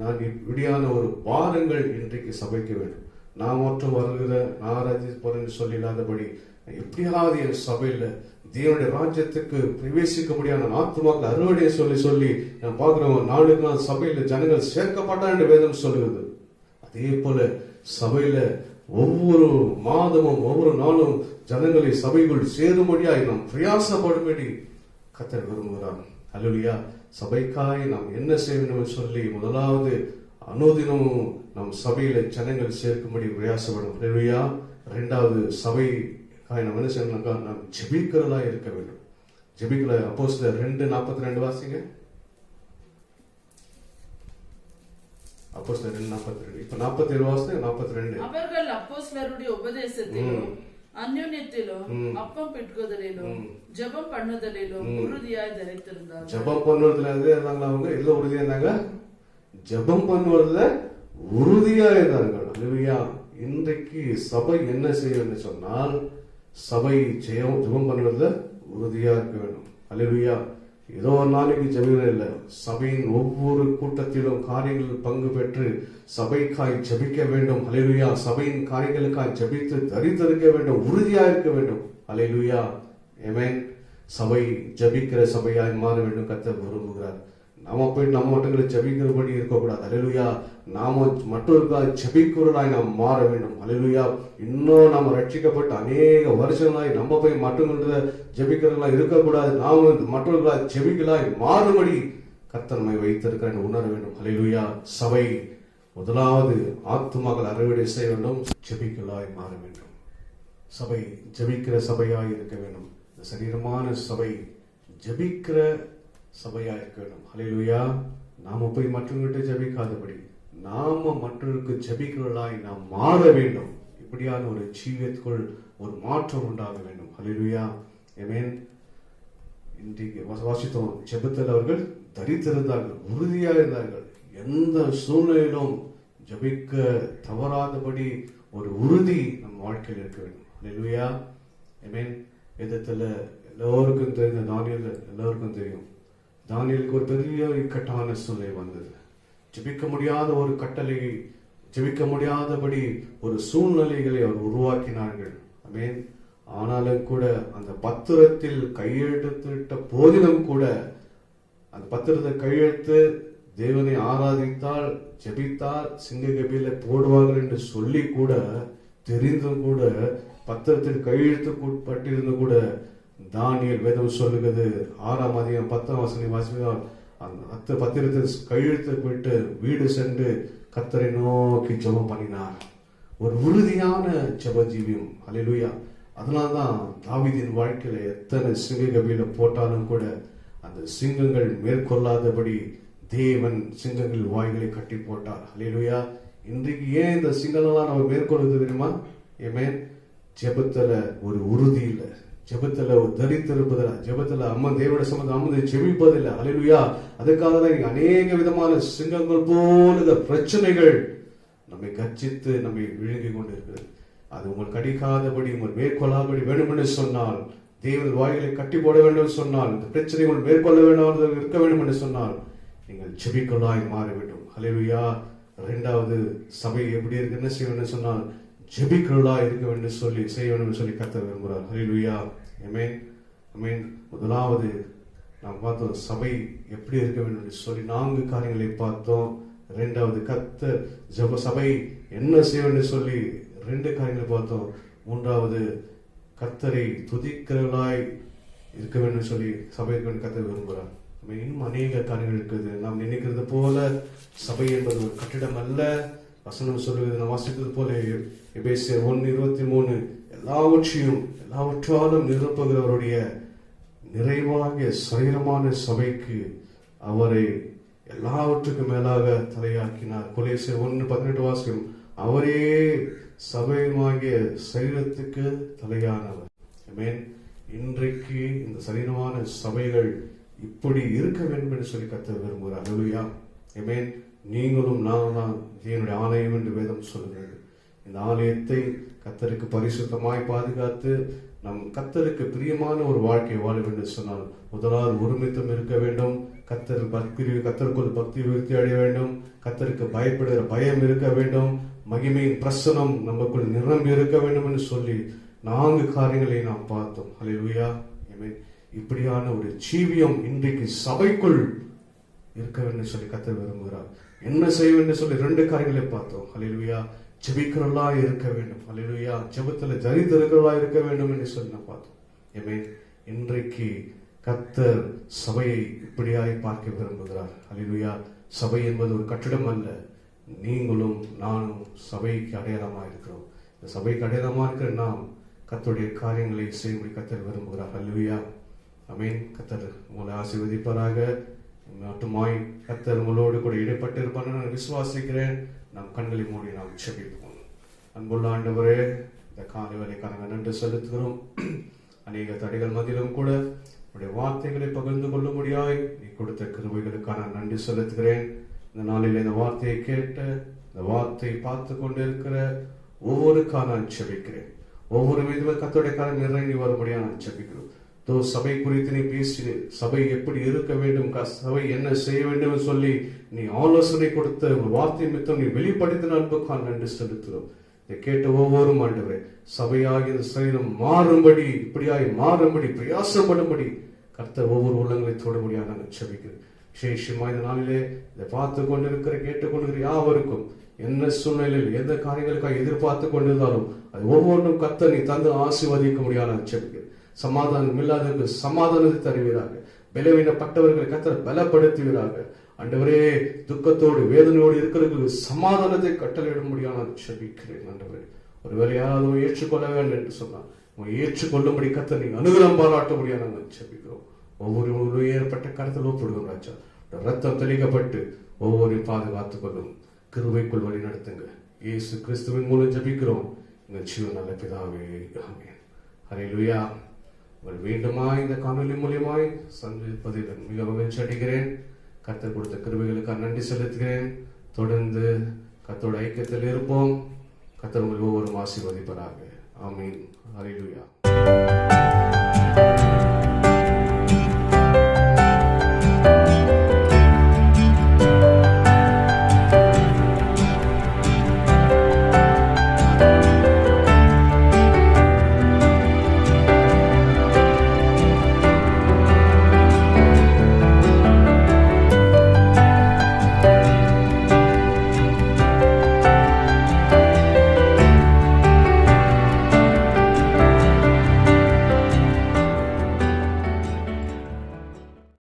நான் இப்படியான ஒரு பாரங்கள் இன்றைக்கு சபைக்கு வேண்டும். நான் மட்டும் வருகிற நான் ஆராதிச்சு போறேன்னு சொல்லி இல்லாதபடி எப்படியாவது என் சபையில தேவனுடைய ராஜ்யத்துக்கு பிரவேசிக்க முடியாத ஆத்மாக்கள் அறுவடையை சொல்லி நான் பார்க்கிறோம். நாளுக்கு நாள் சபையில ஜனங்கள் சேர்க்கப்பட்டார் என்று வேதம் சொல்லுகிறது. அதே போல சபையில ஒவ்வொரு மாதமும் ஒவ்வொரு நாளும் ஜனங்களை சபைக்குள் சேரும்படியாய் நாம் பிரயாசப்படும்படி கர்த்தர் விரும்புகிறார். ஹல்லேலூயா. சபைக்காய் நாம் என்ன செய்ய வேண்டும் சொல்லி முதலாவது அனுதினமும் நம் சபையில ஜனங்கள் சேர்க்கும்படி பிரயாசப்படும். ஹல்லேலூயா. இரண்டாவது சபைக்காய் நாம் என்ன செய்யணும்னாக்கா நாம் ஜெபிக்கிறதா இருக்க வேண்டும். ஜெபிக்கல அப்போஸ்தலர் 2:42 வாசிங்க. அப்போஸ்தலர் 2:42. இப்ப 47 வாசிங்க. 42. அவர்கள் அப்போஸ்தலருடைய உபதேசத்திலும் அந்யோன்யத்திலும் அப்பம் பிட்குதலிலும் ஜெபம் பண்ணுதலிலும் உறுதியாய் தரித்திருந்தார்கள். ஜெபம் பண்ணுவதுல இருந்தாங்களா? அவங்க எதுல உறுதியா இருந்தாங்க? ஜெபம் பண்ணுவதுல உறுதியா இருந்தார்கள். ஹல்லேலூயா. இன்றைக்கு சபை என்ன செய்யும் சொன்னால், சபை ஜெபம் பண்ணுவதுல உறுதியா இருக்க வேண்டும். ஹல்லேலூயா. ஏதோ ஒரு நாளைக்கு ஜெபிக்கணும் இல்லை, சபையின் ஒவ்வொரு கூட்டத்திலும் காரியங்களில் பங்கு பெற்று சபைக்காய் ஜெபிக்க வேண்டும். ஹல்லேலூயா. சபையின் காரியங்களுக்காய் ஜெபித்து தரித்திருக்க வேண்டும், உறுதியா இருக்க வேண்டும். ஹல்லேலூயா. ஆமென். சபை ஜெபிக்கிற சபையாய் மாற வேண்டும் கர்த்தர் விரும்புகிறார். நாம போயிட்டு நம்ம மட்டும் ஜெபிக்கிறபடி இருக்கக்கூடாது. ஹல்லேலூயா. நாம மற்றவர்களாய் ஜெபிக்கிறவர்களாய் நாம் மாற வேண்டும். ஹல்லேலூயா. இன்னும் நாம ரட்சிக்கப்பட்ட அநேக வருஷங்களாய் நம்ம போய் மற்றவங்கள ஜெபிக்கிறவர்களாய் இருக்கக்கூடாது. நாம மற்றவர்களாய் ஜெபிக்கலாய் மாறுபடி கர்த்தர் நம்மை வைத்திருக்கிற உணர வேண்டும். ஹல்லேலூயா. சபை முதலாவது ஆத்துமாக்கள் அறுவடை செய்ய வேண்டும், ஜெபிக்கலாய் மாற வேண்டும். சபை ஜெபிக்கிற சபையாய் இருக்க வேண்டும். இந்த சரீரமான சபை ஜெபிக்கிற சபையா இருக்க வேண்டும். ஹல்லேலூயா. நாம போய் மற்றவர்கிட்ட ஜெபிக்காதபடி நாம மற்றவருக்கு ஜெபிக்கிறவர்களாய் நாம் மாற வேண்டும். இப்படியான ஒரு ஜீவியத்துக்குள் ஒரு மாற்றம் உண்டாக வேண்டும். ஹல்லேலூயா. ஆமென். இன்றைக்கு வாசித்தோம், ஜெபத்தில் அவர்கள் தரித்திருந்தார்கள், உறுதியா இருந்தார்கள். எந்த சூழ்நிலையிலும் ஜெபிக்க தவறாதபடி ஒரு உறுதி நம் வாழ்க்கையில் இருக்க வேண்டும். ஹல்லேலூயா. ஆமென். வேதத்துல எல்லோருக்கும் தெரிந்த தானியேல் எல்லோருக்கும் தெரியும். தானியேலுக்கு ஒரு பெரிய இக்கட்டான சூழ்நிலை வந்தது. ஜெபிக்க முடியாத ஒரு கட்டளையை, ஜெபிக்க முடியாதபடி ஒரு சூழ்நிலைகளை அவர் உருவாக்கினார்கள். ஆமென். ஆனாலும் கூட அந்த பத்திரத்தில் கையெழுத்திட்ட போதிலும் கூட, அந்த பத்திரத்தை கையெழுத்து தேவனை ஆராதித்தால் ஜெபித்தால் சிங்க கபில போடுவார்கள் என்று சொல்லி கூட தெரிந்தும் கூட பத்திரத்தில் கையெழுத்து கூட தானியேல் வேதம் சொல்லுகிறது 6ஆம் அதிகாரம் 10ஆம் வசனம் வாசித்தால் அந்த பத்திரத்தில் கையெழுத்து போயிட்டு வீடு சென்று கர்த்தரை நோக்கி ஜெபம் பண்ணினார். ஒரு உறுதியான ஜெப ஜீவியம். ஹல்லேலூயா. அதனால்தான் தாவீதின் வாழ்க்கையில எத்தனை சிங்க கபில போட்டாலும் கூட அந்த சிங்கங்கள் மேற்கொள்ளாதபடி தேவன் சிங்கங்கள் வாய்களை கட்டி போட்டார். ஹல்லேலூயா. இன்றைக்கு ஏன் இந்த சிங்கங்கள்லாம் நம்ம மேற்கொள்வது தெரியுமா? ஆமென். ஜெபத்துல ஒரு உறுதி இல்லை, ஜெபத்துல தரித்திருப்பதில்லை, ஜெபத்துல அம்மா தேவனுடைய சம்பந்தம் அம்மது ஜெபிப்பதில்லை. ஹல்லேலூயா. அதுக்காக தான் இங்க அநேக விதமான சிங்கங்கள் போல பிரச்சனைகள் நம்மை கர்ஜித்து நம்மை விழுங்கி கொண்டு இருக்கிறது. அது உங்கள் கடிக்காதபடி உங்கள் மேற்கொள்ளாதபடி வேண்டும் என்று சொன்னால், தேவன் வாய்களை கட்டி போட வேண்டும் சொன்னால், இந்த பிரச்சனைகள் மேற்கொள்ள வேண்டும் இருக்க வேண்டும் என்று சொன்னால், நீங்கள் ஜெபிக்கலாய் மாற வேண்டும். ஹல்லேலூயா. இரண்டாவது சபை எப்படி இருக்கு, என்ன செய்ய வேண்டும் சொன்னால், ஜெபிக்கலாய் இருக்க வேண்டும் சொல்லி செய்ய வேண்டும் சொல்லி கர்த்தர் விரும்புகிறார். ஹல்லேலூயா. ஆமென், ஆமென். முதலாவது நாம் பார்த்தோம் சபை எப்படி இருக்க வேண்டும் என்று சொல்லி 4 காரியங்களை பார்த்தோம். இரண்டாவது கர்த்தர் ஜெப சபை என்ன செய்ய வேண்டும் சொல்லி 2 காரியங்களை பார்த்தோம். மூன்றாவது கர்த்தரை துதிக்கிறவர்களாய் இருக்க வேண்டும் சொல்லி சபை இருக்க வேண்டும் கர்த்தர் விரும்புகிறார். இன்னும் அநேக காரியங்கள் இருக்குது. நாம் நினைக்கிறது போல சபை என்பது ஒரு கட்டிடம் அல்ல. வசனம் சொல்லுவது நாம் வாசித்தது போல எபேசியர் 1:23 எல்லாவற்றாலும் நிரப்புகிறவருடைய நிறைவாகிய சரீரமான சபைக்கு அவரை எல்லாவற்றுக்கும் மேலாக தலையாக்கினார். கொலோசியர் 1:18 வாசிக்கும், அவரே சபையாகிய சரீரத்துக்கு தலையானவர். ஆமென். இன்றைக்கு இந்த சரீரமான சபைகள் இப்படி இருக்க வேண்டும் என்று சொல்லி கர்த்தர் விரும்புகிறார். ஹல்லேலூயா. ஆமென். நீங்களும் நான் தேவனுடைய ஆலயம் என்று வேதம் சொல்லுகிறது. இந்த ஆலயத்தை கர்த்தருக்கு பரிசுத்தமாய் பாதுகாத்து நம் கர்த்தருக்கு பிரியமான ஒரு வாழ்க்கை வாழ வேண்டும் சொன்னால், முதலாவது ஒருமித்தம் இருக்க வேண்டும். கர்த்தருக்குள் பக்தி விருத்தி அடைய வேண்டும். கர்த்தருக்கு பயப்படுகிற பயம் இருக்க வேண்டும். மகிமையின் பிரசனம் நமக்குள் நிரம்பி இருக்க வேண்டும் என்று சொல்லி 4 காரியங்களை நாம் பார்த்தோம். ஹல்லேலூயா. ஆமென். இப்படியான ஒரு ஜீவியம் இன்றைக்கு சபைக்குள் இருக்க வேண்டும் சொல்லி கர்த்தர் விரும்புகிறார். என்ன செய்ய வேண்டும் சொல்லி 2 காரியங்களை பார்த்தோம். ஹல்லேலூயா. ஜெபிக்கிறவர்களா இருக்க வேண்டும். ஹல்லேலூயா. ஜெபத்துல தரித்திருக்கிறவர்களா இருக்க வேண்டும் என்று சொல்லி நான் பார்த்தோம். ஆமென். இன்றைக்கு கர்த்தர் சபையை இப்படியாய் பார்க்க விரும்புகிறார். ஹல்லேலூயா. சபை என்பது ஒரு கட்டிடம் அல்ல. நீங்களும் நானும் சபைக்கு அடையாளமா இருக்கிறோம். இந்த சபைக்கு அடையாளமா இருக்கிற நாம் கர்த்தருடைய காரியங்களை செய்யும்படி கர்த்தர் விரும்புகிறார். ஹல்லேலூயா. ஆமென். கர்த்தர் உங்களை ஆசீர்வதிப்பாராக. மட்டுமாய் கர்த்தர் உங்களோடு கூட இடைப்பட்டிருப்பார் நான் விசுவாசிக்கிறேன். நாம் கண்களை மூடி நாம் ஜெபிப்போம். அன்புள்ள ஆண்டவரே, இந்த காலை வேளைக்கான நன்றி செலுத்துகிறோம். அநேக தடைகள் மத்தியிலும் கூட உடைய வார்த்தைகளை பகிர்ந்து கொள்ள முடியாய் நீ கொடுத்த கிருபைகளுக்கான நன்றி செலுத்துகிறேன். இந்த நாளில் இந்த வார்த்தையை கேட்டு இந்த வார்த்தையை பார்த்து கொண்டு இருக்கிற ஒவ்வொருக்கான நான் ஜெபிக்கிறேன். ஒவ்வொரு விதமும் கர்த்தருடைய காலம் இறங்கி வரும்படியா நான் ஜெபிக்கிறோம். சபை குறித்து நீ பேசினேன். சபை எப்படி இருக்க வேண்டும், சபை என்ன செய்ய வேண்டும் சொல்லி நீ ஆலோசனை கொடுத்த வார்த்தை மித்தம் நீ வெளிப்படுத்தின அன்புக்கான நன்றி செலுத்துகிறோம். இதை கேட்ட ஒவ்வொரு ஆண்டவரே, சபையாகி இந்த சரீரம் மாறும்படி, இப்படியாய் மாறும்படி பிரயாசப்படும்படி கர்த்தர் ஒவ்வொரு உள்ளங்களை தொடும்படியாக நான் ஜெபிக்கிறேன். விசேஷமா இந்த நாளிலே இதை பார்த்து கொண்டிருக்கிற கேட்டுக்கொண்டிருக்கிற யாவருக்கும் என்ன சூழ்நிலையில் எந்த காரியங்களுக்காக எதிர்பார்த்து கொண்டிருந்தாலும் அது ஒவ்வொன்றும் கர்த்தர் நீ தந்து ஆசீர்வதிக்க முடியாது நான் ஜெபிக்கிறேன். சமாதானம் இல்லாதவர்கள் சமாதானத்தை தருவீராக. பலவீனப்பட்டவர்களை கர்த்தர் பலப்படுத்துவீராக. ஆண்டவரே, துக்கத்தோடு வேதனையோடு இருக்கிறவர்களுக்கு சமாதானத்தை கட்டளையிட முடியாது நான் ஜெபிக்கிறேன். ஆண்டவரே, ஒருவேளை யாராவது ஏற்றுக்கொள்ள வேண்டும் என்று சொன்னால் ஏற்றுக்கொள்ளும்படி கர்த்தர் நீங்க அனுகிரகம் பாராட்ட முடியாது நாங்கள் ஜெபிக்கிறோம். ஒவ்வொரு ஏற்பட்ட கருத்தில் ஒப்பிடுவோம் ராஜா. ரத்தம் தெளிக்கப்பட்டு ஒவ்வொருவரையும் பாதுகாத்துக் கொள்ளும். கிருபைக்குள் வழி நடத்துங்க. இயேசு கிறிஸ்துவின் மூலம் ஜெபிக்கிறோம் எங்கள் ஜீவன் நல்ல பிதாவே. ஆமென். ஹல்லேலூயா. உங்கள் மீண்டுமா இந்த காணொலி மூலியமாய் சந்திப்பதில் மிக மகிழ்ச்சி அடைகிறேன். கர்த்தர் கொடுத்த கிருபைகளுக்காக நன்றி செலுத்துகிறேன். தொடர்ந்து கர்த்தரோட ஐக்கியத்தில் இருப்போம். கர்த்தர் உங்கள் ஒவ்வொரு ஆசீர்வதிப்பாராக. ஆமென். ஹல்லேலூயா.